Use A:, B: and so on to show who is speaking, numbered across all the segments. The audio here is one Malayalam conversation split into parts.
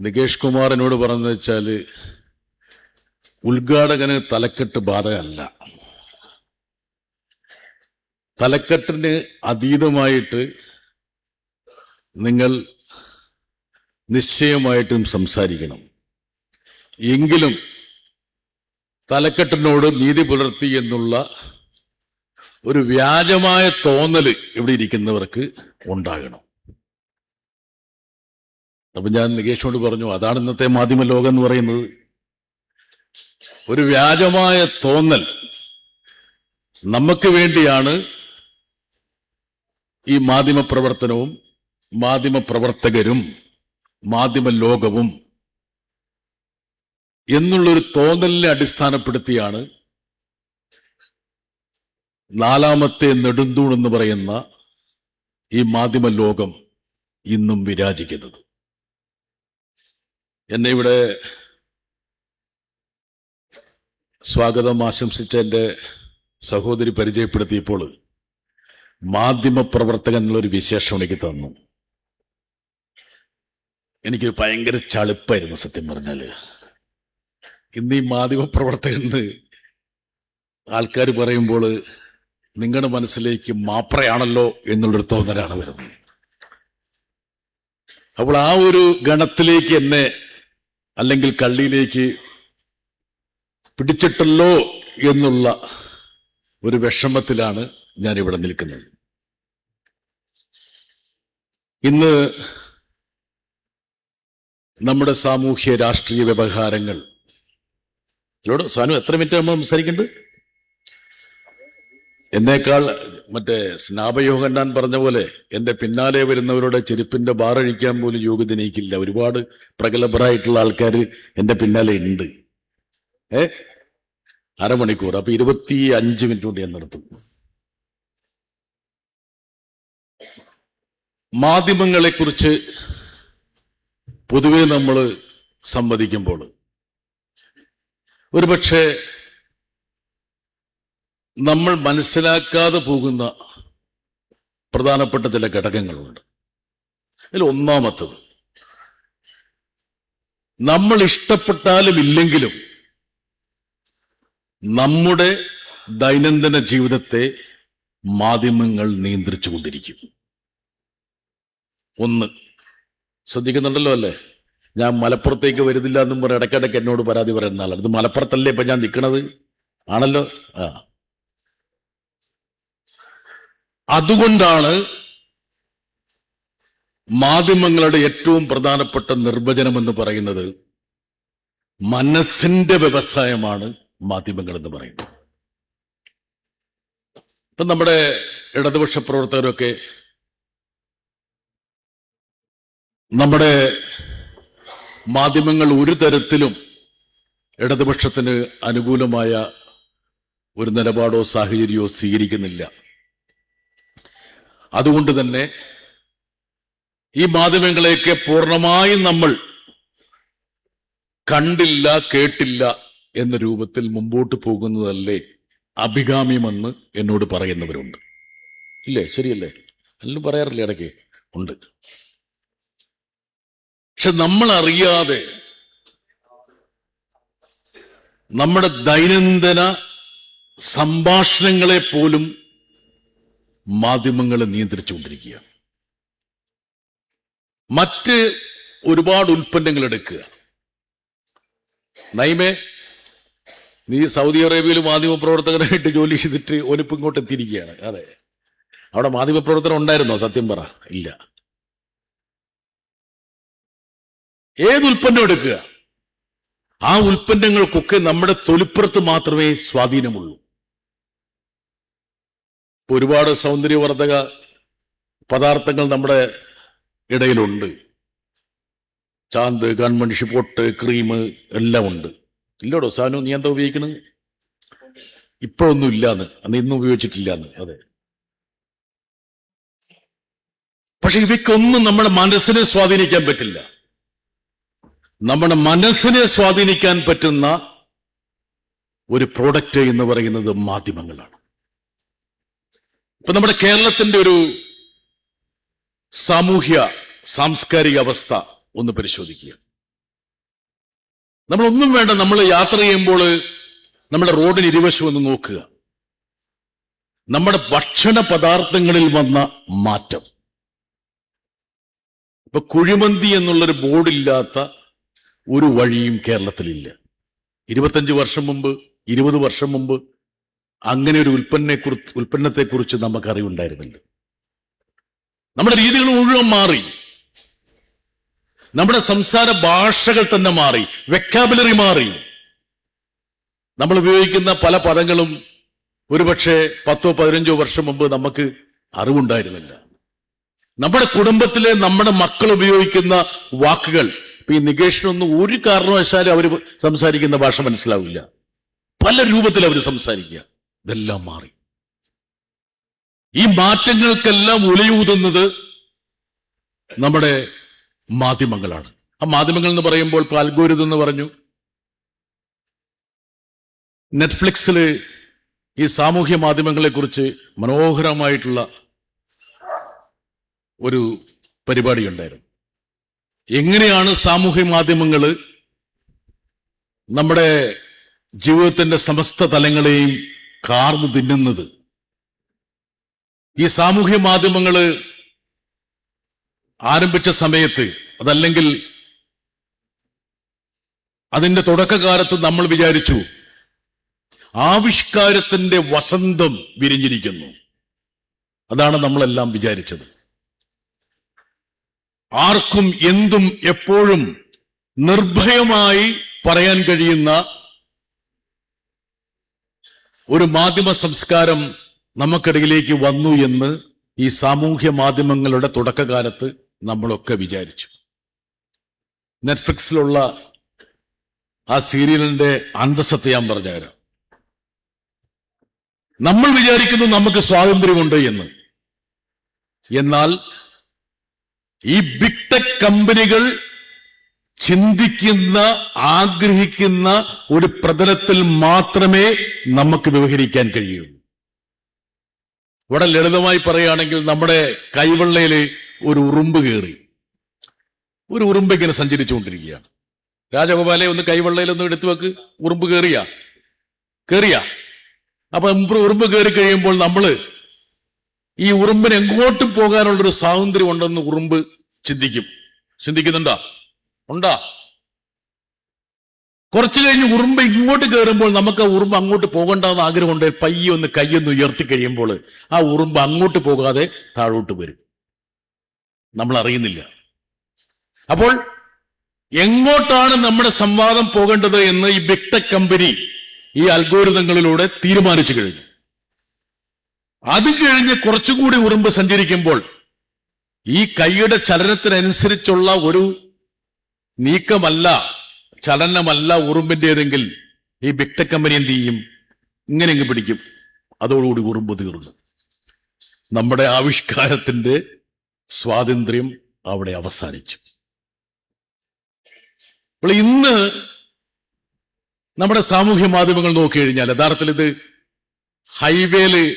A: നികേഷ് കുമാർ എന്നോട് പറഞ്ഞതെന്ന് വെച്ചാൽ ഉദ്ഘാടകന് തലക്കെട്ട് ബാധകമല്ല. തലക്കെട്ടിന് അതീതമായിട്ട് നിങ്ങൾ നിശ്ചയമായിട്ടും സംസാരിക്കണം. എങ്കിലും തലക്കെട്ടിനോട് നീതി പുലർത്തി എന്നുള്ള ഒരു വ്യാജമായ തോന്നൽ ഇവിടെ ഇരിക്കുന്നവർക്ക് ഉണ്ടാകണം. അപ്പൊ ഞാൻ നികേഷിനോട് പറഞ്ഞു, അതാണ് ഇന്നത്തെ മാധ്യമ ലോകം എന്ന് പറയുന്നത്. ഒരു വ്യാജമായ തോന്നൽ. നമുക്ക് വേണ്ടിയാണ് ഈ മാധ്യമ പ്രവർത്തനവും മാധ്യമ പ്രവർത്തകരും മാധ്യമ ലോകവും എന്നുള്ളൊരു തോന്നലിനെ അടിസ്ഥാനപ്പെടുത്തിയാണ് നാലാമത്തെ നെടുന്തൂൺ എന്ന് പറയുന്ന ഈ മാധ്യമ ലോകം ഇന്നും വിരാജിക്കുന്നത്. എന്നെ ഇവിടെ സ്വാഗതം ആശംസിച്ച എൻ്റെ സഹോദരി പരിചയപ്പെടുത്തിയപ്പോൾ മാധ്യമ പ്രവർത്തകൻ എന്നുള്ളൊരു വിശേഷം എനിക്ക് തന്നു. എനിക്ക് ഭയങ്കര ചളുപ്പായിരുന്നു സത്യം പറഞ്ഞാല്. ഇന്ന് ഈ മാധ്യമ പ്രവർത്തകന് ആൾക്കാർ പറയുമ്പോൾ നിങ്ങളുടെ മനസ്സിലേക്ക് മാപ്രയാണല്ലോ എന്നുള്ളൊരു തോന്നലാണ് വരുന്നത്. അപ്പോൾ ആ ഒരു ഗണത്തിലേക്ക് എന്നെ അല്ലെങ്കിൽ കള്ളിയിലേക്ക് പിടിച്ചിട്ടല്ലോ എന്നുള്ള ഒരു വിഷമത്തിലാണ് ഞാനിവിടെ നിൽക്കുന്നത്. ഇന്ന് നമ്മുടെ സാമൂഹ്യ രാഷ്ട്രീയ വ്യവഹാരങ്ങൾ സാനു എത്ര മിനിറ്റ് നമ്മൾ സംസാരിക്കുന്നുണ്ട്? എന്നേക്കാൾ മറ്റേ സ്നാപയോഹന്നാൻ പറഞ്ഞ പോലെ എൻ്റെ പിന്നാലെ വരുന്നവരുടെ ചെരുപ്പിന്റെ ബാറഴിക്കാൻ പോലും യോഗ്യത എനിക്കില്ല. ഒരുപാട് പ്രഗത്ഭരായിട്ടുള്ള ആൾക്കാർ എൻ്റെ പിന്നാലെ ഉണ്ട്. അരമണിക്കൂർ, അപ്പൊ 25 മിനിറ്റ് കൊണ്ട് ഞാൻ നിർത്തും. മാധ്യമങ്ങളെ കുറിച്ച് പൊതുവെ നമ്മൾ സംവദിക്കുമ്പോൾ ഒരുപക്ഷെ നമ്മൾ മനസ്സിലാക്കാതെ പോകുന്ന പ്രധാനപ്പെട്ട ചില ഘടകങ്ങളുണ്ട്. അതിൽ ഒന്നാമത്തത്, നമ്മൾ ഇഷ്ടപ്പെട്ടാലും ഇല്ലെങ്കിലും നമ്മുടെ ദൈനംദിന ജീവിതത്തെ മാധ്യമങ്ങൾ നിയന്ത്രിച്ചു കൊണ്ടിരിക്കും. ഒന്ന് ശ്രദ്ധിക്കുന്നുണ്ടല്ലോ അല്ലേ? ഞാൻ മലപ്പുറത്തേക്ക് വരുന്നില്ല എന്നും പറഞ്ഞ് ഇടയ്ക്കിടയ്ക്ക് എന്നോട് പരാതി പറയുന്ന ആളാണ്. ഇത് മലപ്പുറത്തല്ലേ ഇപ്പൊ ഞാൻ നിൽക്കണത്? ആണല്ലോ. അതുകൊണ്ടാണ് മാധ്യമങ്ങളുടെ ഏറ്റവും പ്രധാനപ്പെട്ട നിർവചനം എന്ന് പറയുന്നത് മനസ്സിന്റെ വ്യവസായമാണ് മാധ്യമങ്ങൾ എന്ന് പറയുന്നത്. ഇപ്പൊ നമ്മുടെ ഇടതുപക്ഷ പ്രവർത്തകരൊക്കെ നമ്മുടെ മാധ്യമങ്ങൾ ഒരു തരത്തിലും ഇടതുപക്ഷത്തിന് അനുകൂലമായ ഒരു നിലപാടോ സാഹചര്യമോ സ്വീകരിക്കുന്നില്ല. അതുകൊണ്ട് തന്നെ ഈ മാധ്യമങ്ങളെയൊക്കെ പൂർണ്ണമായും നമ്മൾ കണ്ടില്ല കേട്ടില്ല എന്ന രൂപത്തിൽ മുമ്പോട്ട് പോകുന്നതല്ലേ അഭികാമ്യമെന്ന് എന്നോട് പറയുന്നവരുണ്ട്. ഇല്ലേ? ശരിയല്ലേ? എല്ലാം പറയാറില്ലേ? ഇടയ്ക്ക് ഉണ്ട്. പക്ഷെ നമ്മൾ അറിയാതെ നമ്മുടെ ദൈനംദിന സംഭാഷണങ്ങളെ പോലും മാധ്യമങ്ങൾ നിയന്ത്രിച്ചുകൊണ്ടിരിക്കുകയാണ്. മറ്റ് ഒരുപാട് ഉൽപ്പന്നങ്ങൾ എടുക്കുക. നൈമേ, നീ സൗദി അറേബ്യയിൽ മാധ്യമപ്രവർത്തകനായിട്ട് ജോലി ചെയ്തിട്ട് ഒനിപ്പ് ഇങ്ങോട്ട് എത്തിയിരിക്കുകയാണ്. അതെ, അവിടെ മാധ്യമപ്രവർത്തനം ഉണ്ടായിരുന്നോ? സത്യം പറ. ഇല്ല. ഏത് ഉൽപ്പന്നം എടുക്കുക, ആ ഉൽപ്പന്നങ്ങൾക്കൊക്കെ നമ്മുടെ തൊലിപ്പുറത്ത് മാത്രമേ സ്വാധീനമുള്ളൂ. ഒരുപാട് സൗന്ദര്യവർദ്ധക പദാർത്ഥങ്ങൾ നമ്മുടെ ഇടയിലുണ്ട്. ചാന്ത്, കൺമണിഷി, പൊട്ട്, ക്രീം എല്ലാം ഉണ്ട്. ഇല്ലടോ സാനു, നീ എന്താ ഉപയോഗിക്കണത്? ഇപ്പോഴൊന്നും ഇല്ലാന്ന്, അന്ന് ഇന്നും ഉപയോഗിച്ചിട്ടില്ലാന്ന്. അതെ. പക്ഷെ ഇവയ്ക്കൊന്നും നമ്മുടെ മനസ്സിനെ സ്വാധീനിക്കാൻ പറ്റില്ല. നമ്മുടെ മനസ്സിനെ സ്വാധീനിക്കാൻ പറ്റുന്ന ഒരു പ്രോഡക്റ്റ് എന്ന് പറയുന്നത് മാധ്യമങ്ങളാണ്. ഇപ്പൊ നമ്മുടെ കേരളത്തിന്റെ ഒരു സാമൂഹ്യ സാംസ്കാരിക അവസ്ഥ ഒന്ന് പരിശോധിക്കുക. നമ്മളൊന്നും വേണ്ട, നമ്മൾ യാത്ര ചെയ്യുമ്പോൾ നമ്മുടെ റോഡിന് ഇരുവശം ഒന്ന് നോക്കുക. നമ്മുടെ ഭക്ഷണ പദാർത്ഥങ്ങളിൽ വന്ന മാറ്റം. ഇപ്പൊ കുഴിമന്തി എന്നുള്ളൊരു ബോർഡില്ലാത്ത ഒരു വഴിയും കേരളത്തിലില്ല. 25 വർഷം മുമ്പ്, 20 വർഷം മുമ്പ് അങ്ങനെ ഒരു ഉൽപ്പന്നത്തെക്കുറിച്ച് നമുക്ക് അറിവുണ്ടായിരുന്നില്ല. നമ്മുടെ രീതികൾ മുഴുവൻ മാറി. നമ്മുടെ സംസാര ഭാഷകൾ തന്നെ മാറി, വെക്കാബുലറി മാറി. നമ്മൾ ഉപയോഗിക്കുന്ന പല പദങ്ങളും ഒരുപക്ഷെ 10-15 വർഷം മുമ്പ് നമുക്ക് അറിവുണ്ടായിരുന്നില്ല. നമ്മുടെ കുടുംബത്തിലെ നമ്മുടെ മക്കൾ ഉപയോഗിക്കുന്ന വാക്കുകൾ, ഇപ്പൊ ഈ നികേഷിനൊന്നും ഒരു കാരണവശാലും അവർ സംസാരിക്കുന്ന ഭാഷ മനസ്സിലാവില്ല. പല രൂപത്തിൽ അവർ സംസാരിക്കുക. ഇതെല്ലാം മാറി. ഈ മാറ്റങ്ങൾക്കെല്ലാം ഉലയൂതുന്നത് നമ്മുടെ മാധ്യമങ്ങളാണ്. ആ മാധ്യമങ്ങൾ എന്ന് പറയുമ്പോൾ ഇപ്പൊ അൽഗോരിതം എന്ന് പറഞ്ഞു. നെറ്റ്ഫ്ലിക്സിൽ ഈ സാമൂഹ്യ മാധ്യമങ്ങളെ കുറിച്ച് മനോഹരമായിട്ടുള്ള ഒരു പരിപാടി ഉണ്ടായിരുന്നു. എങ്ങനെയാണ് സാമൂഹ്യ മാധ്യമങ്ങൾ നമ്മുടെ ജീവിതത്തിന്റെ സമസ്ത തലങ്ങളെയും കാർന്നു തിന്നുന്നത്. ഈ സാമൂഹ്യ മാധ്യമങ്ങൾ ആരംഭിച്ച സമയത്ത്, അതല്ലെങ്കിൽ അതിന്റെ തുടക്കകാലത്ത് നമ്മൾ വിചാരിച്ചു ആവിഷ്കാരത്തിന്റെ വസന്തം വിരിഞ്ഞിരിക്കുന്നു. അതാണ് നമ്മളെല്ലാം വിചാരിച്ചത്. ആർക്കും എന്തും എപ്പോഴും നിർഭയമായി പറയാൻ കഴിയുന്ന ഒരു മാധ്യമ സംസ്കാരം നമുക്കിടയിലേക്ക് വന്നു എന്ന് ഈ സാമൂഹ്യ മാധ്യമങ്ങളുടെ തുടക്കകാലത്ത് നമ്മളൊക്കെ വിചാരിച്ചു. നെറ്റ്ഫ്ലിക്സിലുള്ള ആ സീരിയലിന്റെ അന്തസ്സത്തെ ഞാൻ പറഞ്ഞുതരാം. നമ്മൾ വിചാരിക്കുന്നു നമുക്ക് സ്വാതന്ത്ര്യമുണ്ട് എന്ന്. എന്നാൽ ഈ ബിഗ് ടെക് കമ്പനികൾ ചിന്തിക്കുന്ന, ആഗ്രഹിക്കുന്ന ഒരു പ്രതലത്തിൽ മാത്രമേ നമുക്ക് വ്യവഹരിക്കാൻ കഴിയുള്ളൂ. ഇവിടെ ലളിതമായി പറയുകയാണെങ്കിൽ നമ്മുടെ കൈവെള്ളയില് ഒരു ഉറുമ്പ് കയറി. ഒരു ഉറുമ്പ് ഇങ്ങനെ സഞ്ചരിച്ചുകൊണ്ടിരിക്കുകയാണ്. രാജഗോപാലെ ഒന്ന് കൈവെള്ളയിലൊന്ന് എടുത്തു വെക്ക്. ഉറുമ്പ് കേറിയ അപ്പൊ ഉറുമ്പ് കയറി കഴിയുമ്പോൾ നമ്മള് ഈ ഉറുമ്പിന് എങ്ങോട്ടും പോകാനുള്ളൊരു സ്വാതന്ത്ര്യം ഉണ്ടെന്ന് ഉറുമ്പ് ചിന്തിക്കുന്നുണ്ടോ? ഉണ്ടാ? കുറച്ചു കഴിഞ്ഞ് ഉറുമ്പ് ഇങ്ങോട്ട് കയറുമ്പോൾ നമുക്ക് ആ ഉറുമ്പ് അങ്ങോട്ട് പോകണ്ടെന്ന് ആഗ്രഹമുണ്ട്. പയ്യെ ഒന്ന് കൈയൊന്ന് ഉയർത്തി കഴിയുമ്പോൾ ആ ഉറുമ്പ് അങ്ങോട്ട് പോകാതെ താഴോട്ട് വരും. നമ്മൾ അറിയുന്നില്ല. അപ്പോൾ എങ്ങോട്ടാണ് നമ്മുടെ സംവാദം പോകേണ്ടത് എന്ന് ഈ ബിഗ് ടെക് കമ്പനി ഈ അൽഗോരിതങ്ങളിലൂടെ തീരുമാനിച്ചു കഴിഞ്ഞു. അത് കഴിഞ്ഞ് കുറച്ചുകൂടി ഉറുമ്പ് സഞ്ചരിക്കുമ്പോൾ ഈ കൈയുടെ ചലനത്തിനനുസരിച്ചുള്ള ഒരു നീക്കമല്ല, ചലനമല്ല ഉറുമ്പിൻ്റെതെങ്കിൽ ഈ ബിഗ് ടെക് കമ്പനി എന്ത് ചെയ്യും? ഇങ്ങനെ പിടിക്കും. അതോടുകൂടി ഉറുമ്പ് തീർന്നു. നമ്മുടെ ആവിഷ്കാരത്തിന്റെ സ്വാതന്ത്ര്യം അവിടെ അവസാനിച്ചു. അപ്പോൾ ഇന്ന് നമ്മുടെ സാമൂഹ്യ മാധ്യമങ്ങൾ നോക്കിക്കഴിഞ്ഞാൽ യഥാർത്ഥത്തിൽ ഇത് ഹൈവേയില്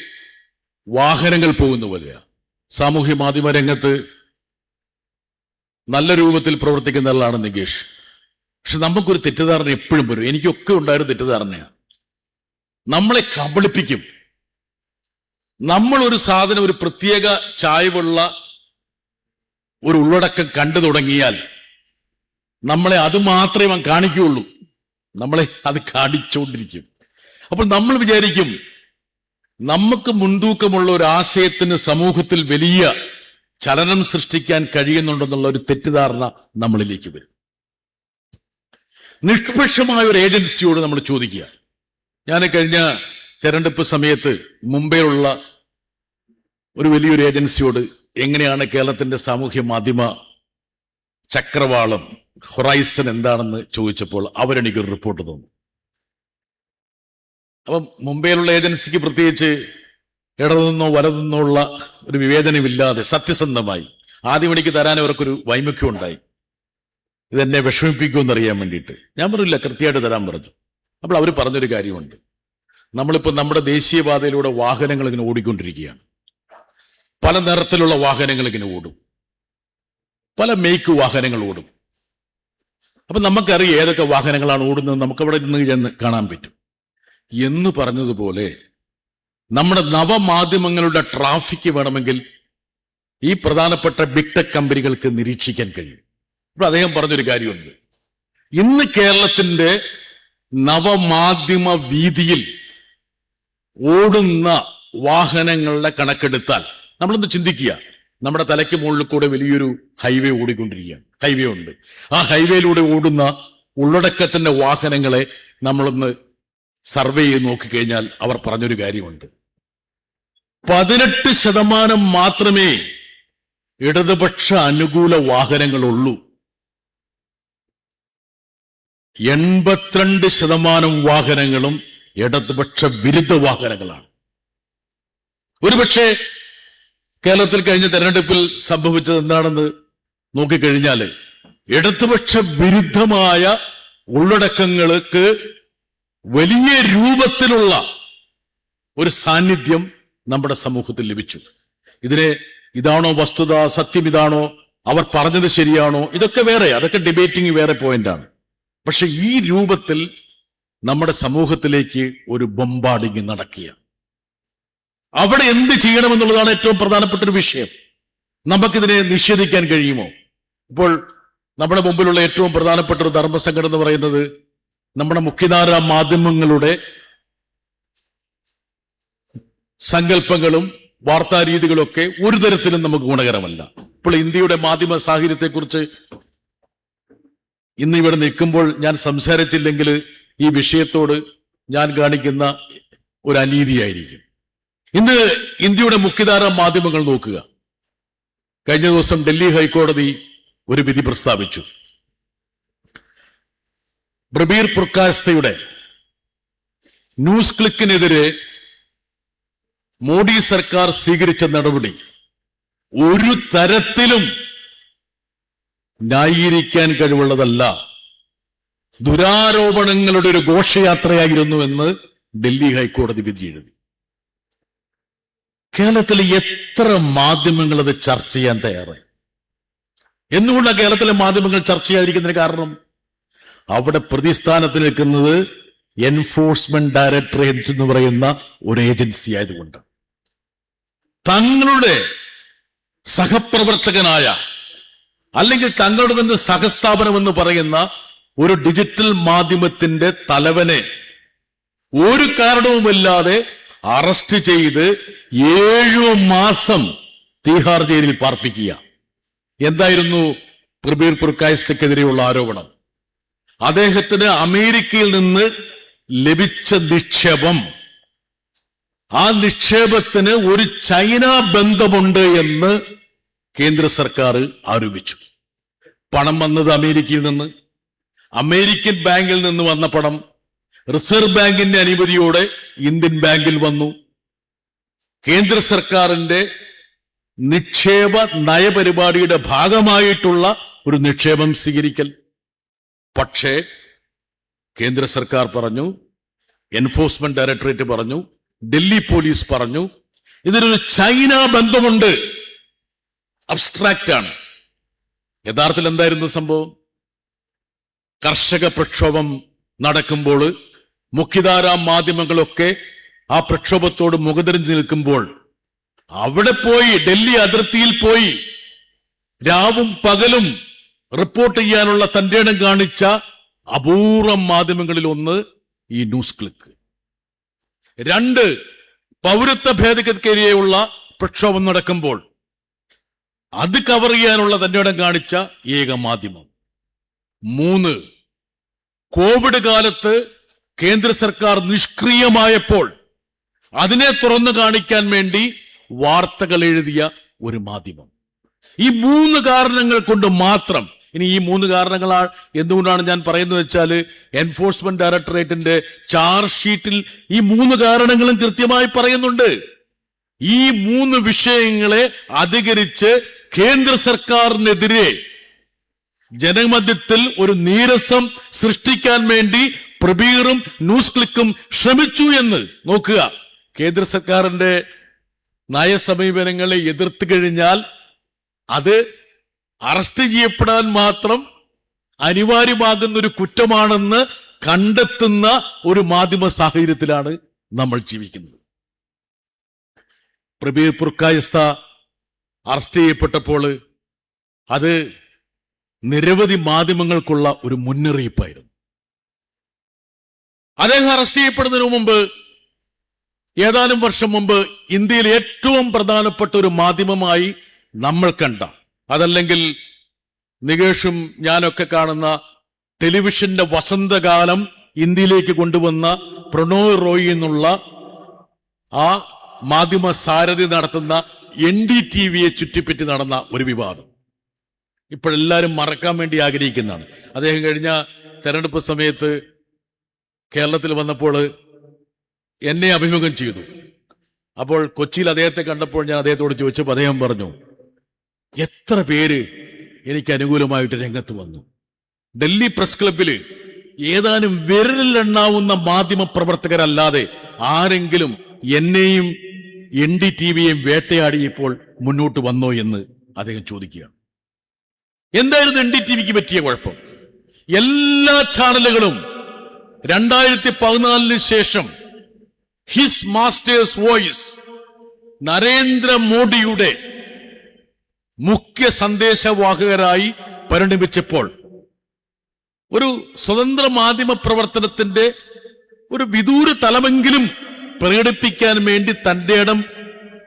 A: വാഹനങ്ങൾ പോകുന്ന പോലെയാണ്. സാമൂഹ്യ മാധ്യമ രംഗത്ത് നല്ല രൂപത്തിൽ പ്രവർത്തിക്കുന്ന ആളാണ് നികേഷ്. പക്ഷെ നമുക്കൊരു തെറ്റിദ്ധാരണ എപ്പോഴും വരും. എനിക്കൊക്കെ ഉണ്ടായിരുന്ന തെറ്റിദ്ധാരണയാണ്. നമ്മളെ കബളിപ്പിക്കും. നമ്മൾ ഒരു സാധനം, ഒരു പ്രത്യേക ചായ്വുള്ള ഒരു ഉള്ളടക്കം കണ്ടു തുടങ്ങിയാൽ നമ്മളെ അത് മാത്രമേ കാണിക്കുകയുള്ളൂ. നമ്മളെ അത് കാണിച്ചുകൊണ്ടിരിക്കും. അപ്പോൾ നമ്മൾ വിചാരിക്കും നമുക്ക് മുൻതൂക്കമുള്ള ഒരു ആശയത്തിന് സമൂഹത്തിൽ വലിയ ചലനം സൃഷ്ടിക്കാൻ കഴിയുന്നുണ്ടെന്നുള്ള ഒരു തെറ്റിദ്ധാരണ നമ്മളിലേക്ക് വരും. നിഷ്പക്ഷമായ ഒരു ഏജൻസിയോട് നമ്മൾ ചോദിക്കുക. ഞാൻ കഴിഞ്ഞ തെരഞ്ഞെടുപ്പ് സമയത്ത് മുംബൈയിലുള്ള ഒരു വലിയൊരു ഏജൻസിയോട് എങ്ങനെയാണ് കേരളത്തിന്റെ സാമൂഹ്യ മാധ്യമ ചക്രവാളം, ഹൊറൈസൺ എന്താണെന്ന് ചോദിച്ചപ്പോൾ അവരെനിക്കൊരു റിപ്പോർട്ട് തന്നു. അപ്പം മുംബൈയിലുള്ള ഏജൻസിക്ക് പ്രത്യേകിച്ച് ഇടതുനിന്നോ വലതുനിന്നോ ഉള്ള ഒരു വിവേചനമില്ലാതെ സത്യസന്ധമായി ആദ്യം എനിക്ക് തരാൻ അവർക്കൊരു വൈമുഖ്യം ഉണ്ടായി. ഇതെന്നെ വിഷമിപ്പിക്കുമെന്നറിയാൻ വേണ്ടിയിട്ട് ഞാൻ പറഞ്ഞില്ല, കൃത്യമായിട്ട് തരാൻ പറഞ്ഞു. അപ്പോൾ അവർ പറഞ്ഞൊരു കാര്യമുണ്ട്. നമ്മളിപ്പോൾ നമ്മുടെ ദേശീയപാതയിലൂടെ വാഹനങ്ങൾ ഇങ്ങനെ ഓടിക്കൊണ്ടിരിക്കുകയാണ്. പല നിറത്തിലുള്ള വാഹനങ്ങൾ ഇങ്ങനെ ഓടും. പല മേക്ക് വാഹനങ്ങൾ ഓടും. അപ്പൊ നമുക്കറിയാം ഏതൊക്കെ വാഹനങ്ങളാണ് ഓടുന്നത്, നമുക്കവിടെ നിന്ന് കാണാൻ പറ്റും. എന്ന് പറഞ്ഞതുപോലെ നമ്മുടെ നവമാധ്യമങ്ങളുടെ ട്രാഫിക് വേണമെങ്കിൽ ഈ പ്രധാനപ്പെട്ട ബിഗ് ടെക് കമ്പനികൾക്ക് നിരീക്ഷിക്കാൻ കഴിയും. അപ്പൊ അദ്ദേഹം പറഞ്ഞൊരു കാര്യമുണ്ട്. ഇന്ന് കേരളത്തിന്റെ നവമാധ്യമ വീതിയിൽ ഓടുന്ന വാഹനങ്ങളുടെ കണക്കെടുത്താൽ നമ്മളൊന്ന് ചിന്തിക്കുക. നമ്മുടെ തലയ്ക്ക് മുകളിൽ കൂടെ വലിയൊരു ഹൈവേ ഓടിക്കൊണ്ടിരിക്കുകയാണ്. ഹൈവേ ഉണ്ട്. ആ ഹൈവേയിലൂടെ ഓടുന്ന ഉള്ളടക്കത്തിന്റെ വാഹനങ്ങളെ നമ്മളൊന്ന് സർവേ ചെയ്ത് നോക്കിക്കഴിഞ്ഞാൽ അവർ പറഞ്ഞൊരു കാര്യമുണ്ട്. 18% മാത്രമേ ഇടതുപക്ഷ അനുകൂല വാഹനങ്ങളുള്ളൂ. 82% വാഹനങ്ങളും ഇടതുപക്ഷ വിരുദ്ധ വാഹനങ്ങളാണ്. ഒരുപക്ഷെ കേരളത്തിൽ കഴിഞ്ഞ തെരഞ്ഞെടുപ്പിൽ സംഭവിച്ചത് എന്താണെന്ന് നോക്കിക്കഴിഞ്ഞാൽ ഇടതുപക്ഷ വിരുദ്ധമായ ഉള്ളടക്കങ്ങൾക്ക് വലിയ രൂപത്തിലുള്ള ഒരു സാന്നിധ്യം നമ്മുടെ സമൂഹത്തിൽ ലഭിച്ചു. ഇതാണോ വസ്തുത, സത്യം ഇതാണോ, അവർ പറഞ്ഞത് ശരിയാണോ, ഇതൊക്കെ വേറെ, അതൊക്കെ ഡിബേറ്റിംഗ് വേറെ പോയിന്റാണ്. പക്ഷെ ഈ രൂപത്തിൽ നമ്മുടെ സമൂഹത്തിലേക്ക് ഒരു ബോംബാർഡിങ് നടക്കുക, അവിടെ എന്ത് ചെയ്യണമെന്നുള്ളതാണ് ഏറ്റവും പ്രധാനപ്പെട്ട ഒരു വിഷയം. നമുക്കിതിനെ നിഷേധിക്കാൻ കഴിയുമോ? ഇപ്പോൾ നമ്മുടെ മുമ്പിലുള്ള ഏറ്റവും പ്രധാനപ്പെട്ട ഒരു ധർമ്മസങ്കടം എന്ന് പറയുന്നത് നമ്മുടെ മുഖ്യധാരാ മാധ്യമങ്ങളുടെ സങ്കല്പങ്ങളും വാർത്താരീതികളൊക്കെ ഒരു തരത്തിലും നമുക്ക് ഗുണകരമല്ല. ഇപ്പോൾ ഇന്ത്യയുടെ മാധ്യമ സാഹചര്യത്തെക്കുറിച്ച് ഇന്ന് ഇവിടെ നിൽക്കുമ്പോൾ ഞാൻ സംസാരിച്ചില്ലെങ്കിൽ ഈ വിഷയത്തോട് ഞാൻ കാണിക്കുന്ന ഒരു അനീതിയായിരിക്കും. ഇന്ന് ഇന്ത്യയുടെ മുഖ്യധാരാ മാധ്യമങ്ങൾ നോക്കുക. കഴിഞ്ഞ ദിവസം ഡൽഹി ഹൈക്കോടതി ഒരു വിധി പ്രസ്താവിച്ചു. പ്രബീർ പുർക്കാസ്തയുടെ ന്യൂസ് ക്ലിക്കിനെതിരെ മോഡി സർക്കാർ സ്വീകരിച്ച നടപടി ഒരു തരത്തിലും ന്യായീകരിക്കാൻ കഴിവുള്ളതല്ല, ദുരാരോപണങ്ങളുടെ ഒരു ഘോഷയാത്രയായിരുന്നു എന്ന് ഡൽഹി ഹൈക്കോടതി വിധി എഴുതി. കേരളത്തിലെ എത്ര മാധ്യമങ്ങൾ അത് ചർച്ച ചെയ്യാൻ തയ്യാറായി? എന്തുകൊണ്ടാണ് കേരളത്തിലെ മാധ്യമങ്ങൾ ചർച്ച ചെയ്യാതിരിക്കുന്നതിന് കാരണം? അവിടെ പ്രതിസ്ഥാനത്ത് നിൽക്കുന്നത് എൻഫോഴ്സ്മെന്റ് ഡയറക്ടറേറ്റ് എന്ന് പറയുന്ന ഒരു ഏജൻസി ആയതുകൊണ്ട് തങ്ങളുടെ സഹപ്രവർത്തകനായ അല്ലെങ്കിൽ തങ്ങളുടെ തന്നെ സഹസ്ഥാപനം എന്ന് പറയുന്ന ഒരു ഡിജിറ്റൽ മാധ്യമത്തിന്റെ തലവനെ ഒരു കാരണവുമില്ലാതെ അറസ്റ്റ് ചെയ്ത് 7 മാസം തീഹാർ ജയിലിൽ പാർപ്പിക്കുക. എന്തായിരുന്നു പ്രബീർ പുർക്കാസ്തയ്ക്കെതിരെയുള്ള ആരോപണം? അദ്ദേഹത്തിന് അമേരിക്കയിൽ നിന്ന് ലഭിച്ച നിക്ഷേപം, ആ നിക്ഷേപത്തിന് ഒരു ചൈന ബന്ധമുണ്ട് എന്ന് കേന്ദ്ര സർക്കാർ ആരോപിച്ചു. പണം വന്നത് അമേരിക്കയിൽ നിന്ന്, അമേരിക്കൻ ബാങ്കിൽ നിന്ന് വന്ന പണം റിസർവ് ബാങ്കിന്റെ അനുമതിയോടെ ഇന്ത്യൻ ബാങ്കിൽ വന്നു. കേന്ദ്ര സർക്കാരിന്റെ നിക്ഷേപ നയപരിപാടിയുടെ ഭാഗമായിട്ടുള്ള ഒരു നിക്ഷേപം സ്വീകരിക്കൽ. പക്ഷേ കേന്ദ്ര സർക്കാർ പറഞ്ഞു, എൻഫോഴ്സ്മെന്റ് ഡയറക്ടറേറ്റ് പറഞ്ഞു, ഡൽഹി പോലീസ് പറഞ്ഞു, ഇതിനൊരു ചൈന ബന്ധമുണ്ട്, അബ്സ്ട്രാക്റ്റ് ആണ്. യഥാർത്ഥത്തിൽ എന്തായിരുന്നു സംഭവം? കർഷക പ്രക്ഷോഭം നടക്കുമ്പോൾ മുഖ്യധാരാ മാധ്യമങ്ങളൊക്കെ ആ പ്രക്ഷോഭത്തോട് മുഖതിരിഞ്ഞു നിൽക്കുമ്പോൾ അവിടെ പോയി, ഡൽഹി അതിർത്തിയിൽ പോയി രാവും പകലും റിപ്പോർട്ട് ചെയ്യാനുള്ള തന്റെ ഇടം കാണിച്ച അപൂർവം മാധ്യമങ്ങളിൽ ഒന്ന് ഈ ന്യൂസ് ക്ലിക്ക്. 2, പൗരത്വ ഭേദഗതിക്കെതിരെയുള്ള പ്രക്ഷോഭം നടക്കുമ്പോൾ അത് കവർ ചെയ്യാനുള്ള തന്റെ ഇടം കാണിച്ച ഏക മാധ്യമം. 3, കോവിഡ് കാലത്ത് കേന്ദ്ര സർക്കാർ നിഷ്ക്രിയമായപ്പോൾ അതിനെ തുറന്നു കാണിക്കാൻ വേണ്ടി വാർത്തകൾ എഴുതിയ ഒരു മാധ്യമം. ഈ 3 കാരണങ്ങൾ കൊണ്ട് മാത്രം. ഇനി ഈ 3 കാരണങ്ങളാണ് എന്തുകൊണ്ടാണ് ഞാൻ പറയുന്നത് വെച്ചാൽ എൻഫോഴ്സ്മെന്റ് ഡയറക്ടറേറ്റിന്റെ ചാർജ് ഷീറ്റിൽ ഈ 3 കാരണങ്ങളും കൃത്യമായി പറയുന്നുണ്ട്. ഈ 3 വിഷയങ്ങളെ അധികരിച്ച് കേന്ദ്ര സർക്കാരിനെതിരെ ജനമധ്യത്തിൽ ഒരു നീരസം സൃഷ്ടിക്കാൻ വേണ്ടി പ്രബീറും ന്യൂസ് ക്ലിക്കും ശ്രമിച്ചു എന്ന് നോക്കുക. കേന്ദ്ര സർക്കാരിന്റെ നയസമീപനങ്ങളെ എതിർത്ത് കഴിഞ്ഞാൽ അത് അറസ്റ്റ് ചെയ്യപ്പെടാൻ മാത്രം അനിവാര്യമാകുന്ന ഒരു കുറ്റമാണെന്ന് കണ്ടെത്തുന്ന ഒരു മാധ്യമ സാഹചര്യത്തിലാണ് നമ്മൾ ജീവിക്കുന്നത്. പ്രബീർ പുർക്കായസ്ഥ അറസ്റ്റ് ചെയ്യപ്പെട്ടപ്പോൾ അത് നിരവധി മാധ്യമങ്ങൾക്കുള്ള ഒരു മുന്നറിയിപ്പായിരുന്നു. അദ്ദേഹം അറസ്റ്റ് ചെയ്യപ്പെടുന്നതിന് മുമ്പ്, ഏതാനും വർഷം മുമ്പ്, ഇന്ത്യയിൽ ഏറ്റവും പ്രധാനപ്പെട്ട ഒരു മാധ്യമമായി നമ്മൾ കണ്ട, അതല്ലെങ്കിൽ നികേഷും ഞാനൊക്കെ കാണുന്ന ടെലിവിഷന്റെ വസന്തകാലം ഇന്ത്യയിലേക്ക് കൊണ്ടുവന്ന പ്രണോയ് റോയി എന്നുള്ള ആ മാധ്യമ സാരഥി നടത്തുന്ന NDTV ചുറ്റിപ്പറ്റി നടന്ന ഒരു വിവാദം ഇപ്പോഴെല്ലാവരും മറക്കാൻ വേണ്ടി ആഗ്രഹിക്കുന്നതാണ്. അദ്ദേഹം കഴിഞ്ഞ തെരഞ്ഞെടുപ്പ് സമയത്ത് കേരളത്തിൽ വന്നപ്പോൾ എന്നെ അഭിമുഖം ചെയ്തു. അപ്പോൾ കൊച്ചിയിൽ അദ്ദേഹത്തെ കണ്ടപ്പോൾ ഞാൻ അദ്ദേഹത്തോട് ചോദിച്ചപ്പോൾ അദ്ദേഹം പറഞ്ഞു, എത്ര പേര് എനിക്ക് അനുകൂലമായിട്ട് രംഗത്ത് വന്നു. ഡൽഹി പ്രസ് ക്ലബിൽ ഏതാനും വിരലിലെണ്ണാവുന്ന മാധ്യമ പ്രവർത്തകരല്ലാതെ ആരെങ്കിലും എന്നെയും NDTVയെയും വേട്ടയാടിയപ്പോൾ മുന്നോട്ട് വന്നോ എന്ന് അദ്ദേഹം ചോദിക്കുകയാണ്. എന്തായിരുന്നു NDTVക്ക് പറ്റിയ കുഴപ്പം? എല്ലാ ചാനലുകളും 2014 ശേഷം ഹിസ് മാസ്റ്റേഴ്സ് വോയിസ് നരേന്ദ്രമോദിയുടെ മുഖ്യ സന്ദേശവാഹകരായി പരിണമിച്ചപ്പോൾ ഒരു സ്വതന്ത്ര മാധ്യമ പ്രവർത്തനത്തിന്റെ ഒരു വിദൂര തലമെങ്കിലും പ്രകടിപ്പിക്കാൻ വേണ്ടി തന്റെ ഇടം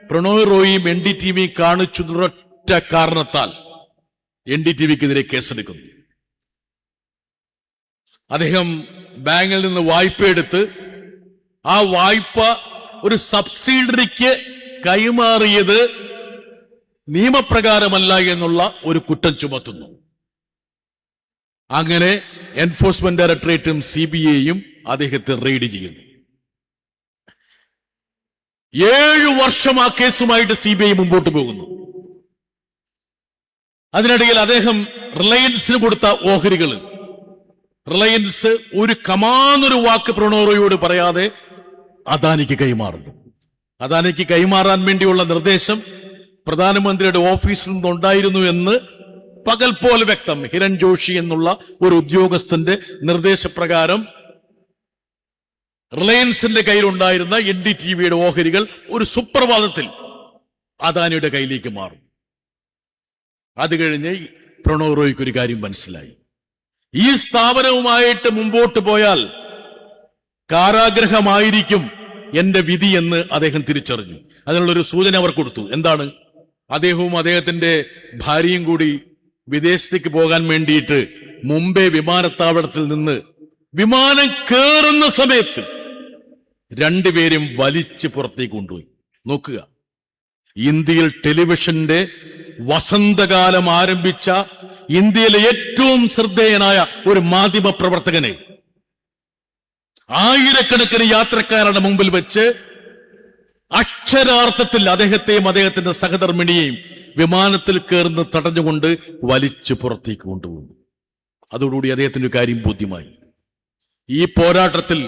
A: പ്രണോയ് റോയിയും NDTVയും കാണിച്ചൊരൊറ്റ കാരണത്താൽ NDTVക്കെതിരെ കേസെടുക്കുന്നു. അദ്ദേഹം ബാങ്കിൽ നിന്ന് വായ്പ എടുത്ത് ആ വായ്പ ഒരു സബ്സിഡറിക്ക് കൈമാറിയത് നിയമപ്രകാരമല്ല എന്നുള്ള ഒരു കുറ്റം ചുമത്തുന്നു. അങ്ങനെ എൻഫോഴ്സ്മെന്റ് ഡയറക്ടറേറ്റും CBIയും അദ്ദേഹത്തെ റെയ്ഡ് ചെയ്യുന്നു. 7 വർഷം ആ കേസുമായിട്ട് CBI മുമ്പോട്ട് പോകുന്നു. അതിനിടയിൽ അദ്ദേഹം റിലയൻസിന് കൊടുത്ത ഓഹരികൾ, റിലയൻസ് ഒരു കമാന്നൊരു വാക്ക് പ്രണോയ് റോയിയോട് പറയാതെ അദാനിക്ക് കൈമാറുന്നു. അദാനിക്ക് കൈമാറാൻ വേണ്ടിയുള്ള നിർദ്ദേശം പ്രധാനമന്ത്രിയുടെ ഓഫീസിൽ നിന്നുണ്ടായിരുന്നു എന്ന് പകൽ പോലെ വ്യക്തം. ഹിരൺ ജോഷി എന്നുള്ള ഒരു ഉദ്യോഗസ്ഥന്റെ നിർദ്ദേശപ്രകാരം റിലയൻസിന്റെ കയ്യിലുണ്ടായിരുന്ന NDTVയുടെ ഓഹരികൾ ഒരു സുപ്രഭാതത്തിൽ അദാനിയുടെ കയ്യിലേക്ക് മാറും. അത് കഴിഞ്ഞ് പ്രണോയ് റോയിക്ക് ഒരു കാര്യം മനസ്സിലായി, ഈ സ്ഥാപനവുമായിട്ട് മുമ്പോട്ട് പോയാൽ കാരാഗ്രഹമായിരിക്കും എന്റെ വിധി എന്ന് അദ്ദേഹം തിരിച്ചറിഞ്ഞു. അതിനുള്ളൊരു സൂചന അവർ കൊടുത്തു. എന്താണ്? അദ്ദേഹവും അദ്ദേഹത്തിന്റെ ഭാര്യയും കൂടി വിദേശത്തേക്ക് പോകാൻ വേണ്ടിയിട്ട് മുംബൈ വിമാനത്താവളത്തിൽ നിന്ന് വിമാനം കേറുന്ന സമയത്ത് രണ്ടുപേരും വലിച്ച് പുറത്തേക്ക് കൊണ്ടുപോയി. നോക്കുക, ഇന്ത്യയിൽ ടെലിവിഷന്റെ വസന്തകാലം ആരംഭിച്ച ഇന്ത്യയിലെ ഏറ്റവും ശ്രദ്ധേയനായ ഒരു മാധ്യമ പ്രവർത്തകനെ ആയിരക്കണക്കിന് യാത്രക്കാരുടെ മുമ്പിൽ വെച്ച് അക്ഷരാർത്ഥത്തിൽ അദ്ദേഹത്തെയും അദ്ദേഹത്തിന്റെ സഹധർമ്മിണിയെയും വിമാനത്തിൽ കയറുന്ന തടഞ്ഞുകൊണ്ട് വലിച്ചു പുറത്തേക്ക് കൊണ്ടുപോകുന്നു. അതോടുകൂടി അദ്ദേഹത്തിന് ഒരു കാര്യം ബോധ്യമായി, ഈ പോരാട്ടത്തിൽ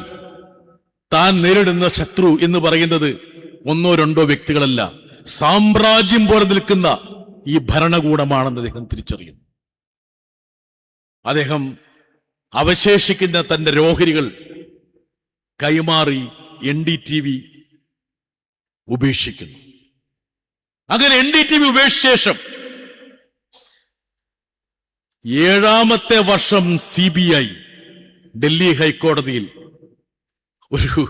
A: താൻ നേരിടുന്ന ശത്രു എന്ന് പറയുന്നത് ഒന്നോ രണ്ടോ വ്യക്തികളല്ല, സാമ്രാജ്യം പോലെ നിൽക്കുന്ന ഈ ഭരണകൂടമാണെന്ന് അദ്ദേഹം തിരിച്ചറിയുന്നു. അദ്ദേഹം അവശേഷിക്കുന്ന തന്റെ ഓഹരികൾ കൈമാറി NDTV ഉപേക്ഷിക്കുന്നു. അങ്ങനെ NDTV ഉപേക്ഷിച്ച ശേഷം 7ാമത്തെ വർഷം CBI ഡൽഹി ഹൈക്കോടതിയിൽ ഒരു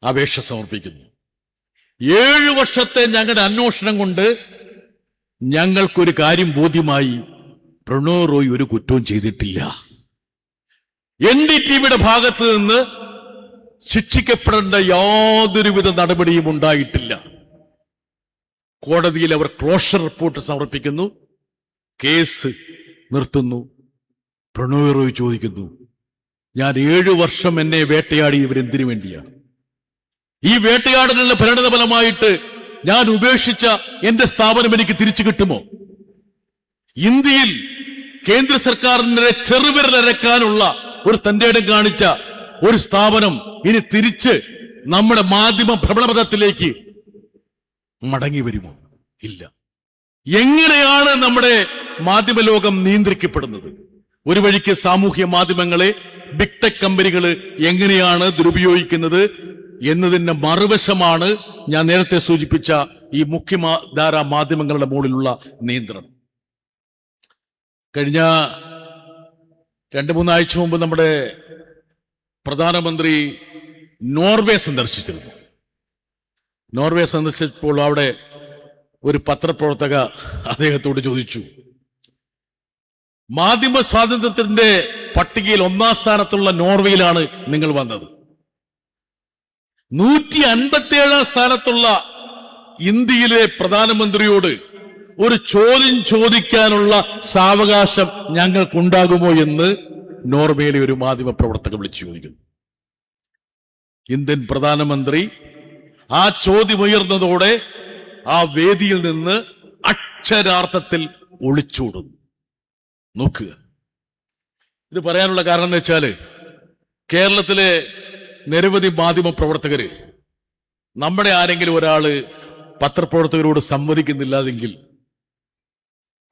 A: അപേക്ഷ സമർപ്പിക്കുന്നു. 7 വർഷത്തെ ഞങ്ങളുടെ അന്വേഷണം കൊണ്ട് ഞങ്ങൾക്കൊരു കാര്യം ബോധ്യമായി, പ്രണോയ് റോയ് ഒരു കുറ്റവും ചെയ്തിട്ടില്ല. NDTVയുടെ ഭാഗത്ത് നിന്ന് ശിക്ഷിക്കപ്പെടേണ്ട യാതൊരുവിധ നടപടിയും ഉണ്ടായിട്ടില്ല. കോടതിയിൽ അവർ ക്ലോഷർ റിപ്പോർട്ട് സമർപ്പിക്കുന്നു, കേസ് നിർത്തുന്നു. പ്രണോയ് റോയ് ചോദിക്കുന്നു, ഞാൻ 7 വർഷം എന്നെ വേട്ടയാടി ഇവരെന്തിനു വേണ്ടിയാണ്? ഈ വേട്ടയാടലിന്റെ പരിണതഫലമായിട്ട് ഞാൻ ഉപേക്ഷിച്ച എന്റെ സ്ഥാപനം എനിക്ക് തിരിച്ചു കിട്ടുമോ? ഇന്ത്യയിൽ കേന്ദ്ര സർക്കാരിന്റെ ചെറുവിരലരക്കാനുള്ള ഒരു തന്റെ ഇടം കാണിച്ച ഒരു സ്ഥാപനം ഇനി തിരിച്ച് നമ്മുടെ മാധ്യമ ഭ്രമണപഥത്തിലേക്ക് മടങ്ങി വരുമോ? ഇല്ല. എങ്ങനെയാണ് നമ്മുടെ മാധ്യമ ലോകം നിയന്ത്രിക്കപ്പെടുന്നത്? ഒരു വഴിക്ക് സാമൂഹ്യ മാധ്യമങ്ങളെ ബിഗ് ടെക് കമ്പനികൾ എങ്ങനെയാണ് ദുരുപയോഗിക്കുന്നത് എന്നതിന്റെ മറുവശമാണ് ഞാൻ നേരത്തെ സൂചിപ്പിച്ച ഈ മുഖ്യധാരാ മാധ്യമങ്ങളുടെ മുകളിലുള്ള നിയന്ത്രണം. കഴിഞ്ഞ 2-3 ആഴ്ച മുമ്പ് നമ്മുടെ പ്രധാനമന്ത്രി നോർവേ സന്ദർശിച്ചിരുന്നു. നോർവേ സന്ദർശിച്ചപ്പോൾ അവിടെ ഒരു പത്രപ്രവർത്തക അദ്ദേഹത്തോട് ചോദിച്ചു, മാധ്യമ സ്വാതന്ത്ര്യത്തിന്റെ പട്ടികയിൽ 1-ാം സ്ഥാനത്തുള്ള നോർവേയിലാണ് നിങ്ങൾ വന്നത്, 157-ാം സ്ഥാനത്തുള്ള ഇന്ത്യയിലെ പ്രധാനമന്ത്രിയോട് ഒരു ചോദ്യം ചോദിക്കാനുള്ള സാവകാശം ഞങ്ങൾക്കുണ്ടാകുമോ എന്ന് നോർവേയിലെ ഒരു മാധ്യമ പ്രവർത്തകൻ വിളിച്ചു ചോദിക്കുന്നു. ഇന്ത്യൻ പ്രധാനമന്ത്രി ആ ചോദ്യമുയർന്നതോടെ ആ വേദിയിൽ നിന്ന് അക്ഷരാർത്ഥത്തിൽ ഒളിച്ചോടുന്നു. നോക്കുക, ഇത് പറയാനുള്ള കാരണം എന്ന് വെച്ചാല് കേരളത്തിലെ നിരവധി മാധ്യമ പ്രവർത്തകര് നമ്മുടെ ആരെങ്കിലും ഒരാള് പത്രപ്രവർത്തകരോട് സമ്മതിക്കുന്നില്ലാതെങ്കിൽ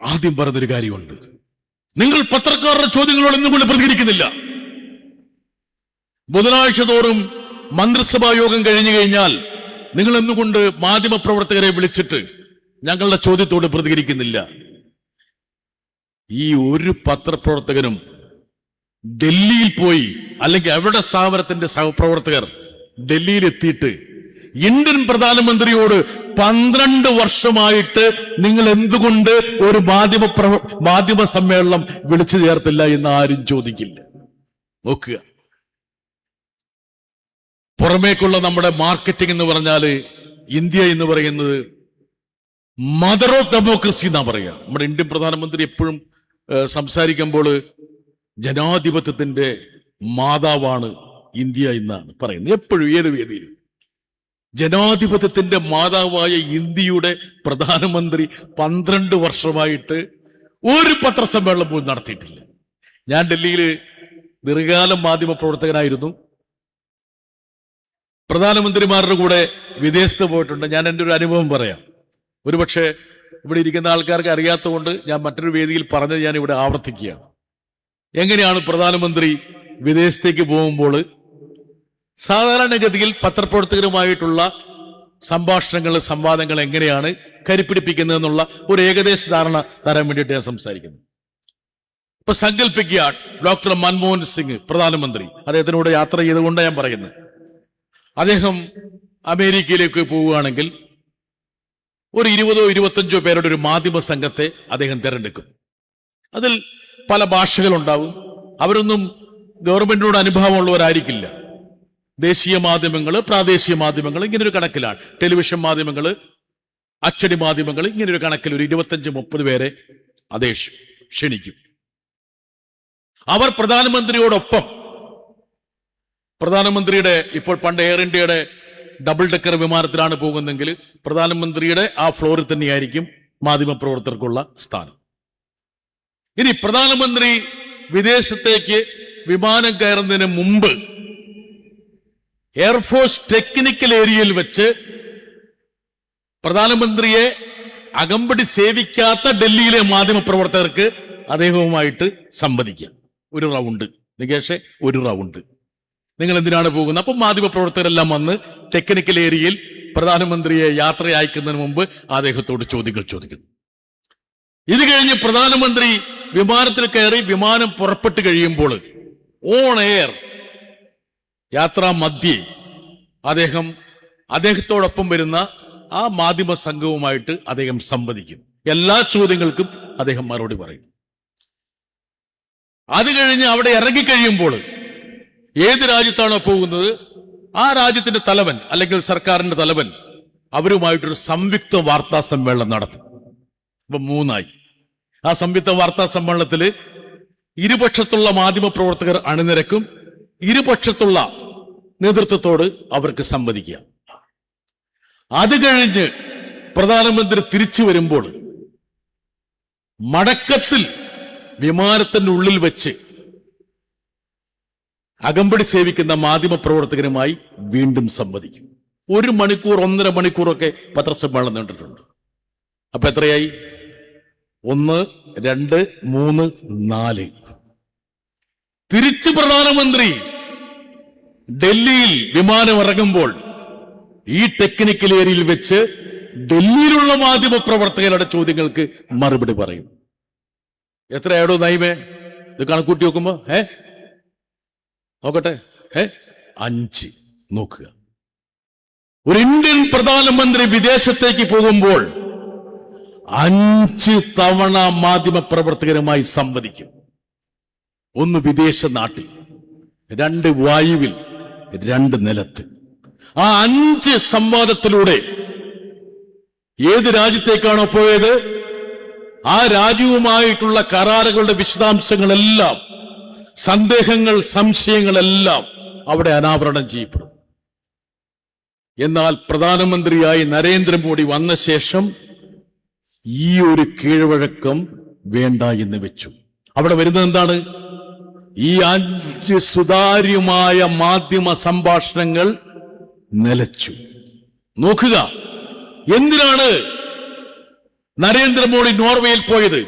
A: ആദ്യം പറഞ്ഞൊരു കാര്യമുണ്ട്, നിങ്ങൾ പത്രക്കാരുടെ ചോദ്യങ്ങളോട് എന്തുകൊണ്ട് പ്രതികരിക്കുന്നില്ല? ബുധനാഴ്ച തോറും മന്ത്രിസഭാ യോഗം കഴിഞ്ഞു കഴിഞ്ഞാൽ നിങ്ങൾ എന്തുകൊണ്ട് മാധ്യമ പ്രവർത്തകരെ വിളിച്ചിട്ട് ഞങ്ങളുടെ ചോദ്യത്തോട് പ്രതികരിക്കുന്നില്ല? ഈ ഒരു പത്രപ്രവർത്തകനും ഡൽഹിയിൽ പോയി, അല്ലെങ്കിൽ അവരുടെ സ്ഥാപനത്തിന്റെ സഹപ്രവർത്തകർ ഡൽഹിയിൽ എത്തിയിട്ട് ഇന്ത്യൻ പ്രധാനമന്ത്രിയോട് 12 വർഷമായിട്ട് നിങ്ങൾ എന്തുകൊണ്ട് ഒരു മാധ്യമ സമ്മേളനം വിളിച്ചു ചേർത്തില്ല എന്ന് ആരും ചോദിക്കില്ല. നോക്കുക, പുറമേക്കുള്ള നമ്മുടെ മാർക്കറ്റിംഗ് എന്ന് പറഞ്ഞാല് ഇന്ത്യ എന്ന് പറയുന്നത് മദർ ഓഫ് ഡെമോക്രസി എന്നാ പറയുക. നമ്മുടെ ഇന്ത്യൻ പ്രധാനമന്ത്രി എപ്പോഴും സംസാരിക്കുമ്പോൾ ജനാധിപത്യത്തിന്റെ മാതാവാണ് ഇന്ത്യ എന്നാണ് പറയുന്നത്. എപ്പോഴും ഏത് വേദിയിലും ജനാധിപത്യത്തിന്റെ മാതാവായ ഇന്ത്യയുടെ പ്രധാനമന്ത്രി 12 വർഷമായിട്ട് ഒരു പത്രസമ്മേളനം പോലും നടത്തിയിട്ടില്ല. ഞാൻ ഡൽഹിയിൽ ദീർഘകാലം മാധ്യമ പ്രവർത്തകനായിരുന്നു. പ്രധാനമന്ത്രിമാരുടെ കൂടെ വിദേശത്ത് പോയിട്ടുണ്ട്. ഞാൻ എൻ്റെ ഒരു അനുഭവം പറയാം. ഒരുപക്ഷെ ഇവിടെ ഇരിക്കുന്ന ആൾക്കാർക്ക് അറിയാത്തതുകൊണ്ട് ഞാൻ മറ്റൊരു വേദിയിൽ പറഞ്ഞത് ഞാൻ ഇവിടെ ആവർത്തിക്കുകയാണ്. എങ്ങനെയാണ് പ്രധാനമന്ത്രി വിദേശത്തേക്ക് പോകുമ്പോൾ സാധാരണഗതിയിൽ പത്രപ്രവർത്തകരുമായിട്ടുള്ള സംഭാഷണങ്ങൾ, സംവാദങ്ങൾ എങ്ങനെയാണ് കരുപ്പിടിപ്പിക്കുന്നത് എന്നുള്ള ഒരു ഏകദേശ ധാരണ തരാൻ വേണ്ടിയിട്ട് ഞാൻ സംസാരിക്കുന്നു. ഇപ്പൊ സങ്കല്പിക്കുക, ഡോക്ടർ മൻമോഹൻ സിംഗ് പ്രധാനമന്ത്രി, അദ്ദേഹത്തിനോട് യാത്ര ചെയ്തുകൊണ്ട് ഞാൻ പറയുന്നത്, അദ്ദേഹം അമേരിക്കയിലേക്ക് പോവുകയാണെങ്കിൽ ഒരു 20-25 പേരുടെ ഒരു മാധ്യമ സംഘത്തെ അദ്ദേഹം തിരഞ്ഞെടുക്കും. അതിൽ പല ഭാഷകളുണ്ടാവും. അവരൊന്നും ഗവൺമെന്റിനോട് അനുഭവമുള്ളവരായിരിക്കില്ല. ദേശീയ മാധ്യമങ്ങൾ, പ്രാദേശിക മാധ്യമങ്ങൾ, ഇങ്ങനൊരു കണക്കിലാണ്. ടെലിവിഷൻ മാധ്യമങ്ങൾ, അച്ചടി മാധ്യമങ്ങൾ, ഇങ്ങനൊരു കണക്കിൽ ഒരു 25-30 പേരെ അദ്ദേഹം ക്ഷണിക്കും. അവർ പ്രധാനമന്ത്രിയോടൊപ്പം, പ്രധാനമന്ത്രിയുടെ ഇപ്പോൾ പണ്ട് എയർ ഇന്ത്യയുടെ ഡബിൾ ഡെക്കർ വിമാനത്തിലാണ് പോകുന്നെങ്കിൽ പ്രധാനമന്ത്രിയുടെ ആ ഫ്ലോറിൽ തന്നെയായിരിക്കും മാധ്യമപ്രവർത്തകർക്കുള്ള സ്ഥാനം. ഇനി പ്രധാനമന്ത്രി വിദേശത്തേക്ക് വിമാനം കയറുന്നതിന് മുമ്പ് എയർഫോഴ്സ് ടെക്നിക്കൽ ഏരിയയിൽ വെച്ച് പ്രധാനമന്ത്രിയെ അകമ്പടി സേവിക്കാത്ത ഡൽഹിയിലെ മാധ്യമപ്രവർത്തകർക്ക് അദ്ദേഹവുമായിട്ട് സംവദിക്കാം. ഒരു റൗണ്ട്, നികേഷെ, ഒരു റൗണ്ട്. നിങ്ങൾ എന്തിനാണ് പോകുന്നത്? അപ്പം മാധ്യമപ്രവർത്തകരെല്ലാം വന്ന് ടെക്നിക്കൽ ഏരിയയിൽ പ്രധാനമന്ത്രിയെ യാത്ര അയക്കുന്നതിന് മുമ്പ് അദ്ദേഹത്തോട് ചോദ്യങ്ങൾ ചോദിക്കുന്നു. ഇത് കഴിഞ്ഞ് പ്രധാനമന്ത്രി വിമാനത്തിൽ കയറി വിമാനം പുറപ്പെട്ടു കഴിയുമ്പോൾ ഓൺ എയർ യാത്രാ മധ്യേ അദ്ദേഹത്തോടൊപ്പം വരുന്ന ആ മാധ്യമ സംഘവുമായിട്ട് അദ്ദേഹം സംവദിക്കും. എല്ലാ ചോദ്യങ്ങൾക്കും അദ്ദേഹം മറുപടി പറയും. അത് കഴിഞ്ഞ് അവിടെ ഇറങ്ങിക്കഴിയുമ്പോൾ ഏത് രാജ്യത്താണോ പോകുന്നത് ആ രാജ്യത്തിന്റെ തലവൻ അല്ലെങ്കിൽ സർക്കാരിന്റെ തലവൻ അവരുമായിട്ടൊരു സംയുക്ത വാർത്താ സമ്മേളനം നടത്തും. ഇപ്പൊ 3 ആ സംയുക്ത വാർത്താ സമ്മേളനത്തിൽ ഇരുപക്ഷത്തുള്ള മാധ്യമ പ്രവർത്തകർ അണിനിരക്കും. ഇരുപക്ഷത്തുള്ള നേതൃത്വത്തോട് അവർക്ക് സംവദിക്കുക. അത് കഴിഞ്ഞ് പ്രധാനമന്ത്രി തിരിച്ചു വരുമ്പോൾ മടക്കത്തിൽ വിമാനത്തിന്റെ ഉള്ളിൽ വെച്ച് അകമ്പടി സേവിക്കുന്ന മാധ്യമ പ്രവർത്തകരുമായി വീണ്ടും സംവദിക്കും. 1 മണിക്കൂർ 1.5 മണിക്കൂറൊക്കെ പത്രസമ്മേളനം നീണ്ടിട്ടുണ്ട്. അപ്പൊ എത്രയായി? 1, 2, 3, 4 തിരിച്ച് പ്രധാനമന്ത്രി ഡൽഹിയിൽ വിമാനം ഇറങ്ങുമ്പോൾ ഈ ടെക്നിക്കൽ ഏരിയയിൽ വെച്ച് ഡൽഹിയിലുള്ള മാധ്യമ പ്രവർത്തകരുടെ ചോദ്യങ്ങൾക്ക് മറുപടി പറയും. എത്രയാടോ നൈമേ ഇത് കണക്കൂട്ടി നോക്കുമ്പോ നോക്കട്ടെ 5 നോക്കുക. ഒരു ഇന്ത്യൻ പ്രധാനമന്ത്രി വിദേശത്തേക്ക് പോകുമ്പോൾ 5 തവണ മാധ്യമ പ്രവർത്തകരുമായി സംവദിക്കും. 1 വിദേശ നാട്ടിൽ, 2 വായുവിൽ, 2 നിലത്ത്. ആ 5 സംവാദത്തിലൂടെ ഏത് രാജ്യത്തേക്കാണോ പോയത് ആ രാജ്യവുമായിട്ടുള്ള കരാറുകളുടെ വിശദാംശങ്ങളെല്ലാം, സന്ദേഹങ്ങൾ, സംശയങ്ങളെല്ലാം അവിടെ അനാവരണം ചെയ്യപ്പെടും. എന്നാൽ പ്രധാനമന്ത്രിയായി നരേന്ദ്രമോദി വന്ന ശേഷം ഈ ഒരു കീഴ്വഴക്കം വേണ്ട എന്ന് വെച്ചു. അവിടെ വരുന്നത് എന്താണ്? ഈ 5 സുതാര്യമായ മാധ്യമ സംഭാഷണങ്ങൾ നിലച്ചു. നോക്കുക, എന്തിനാണ് നരേന്ദ്രമോദി നോർവേയിൽ പോയത്?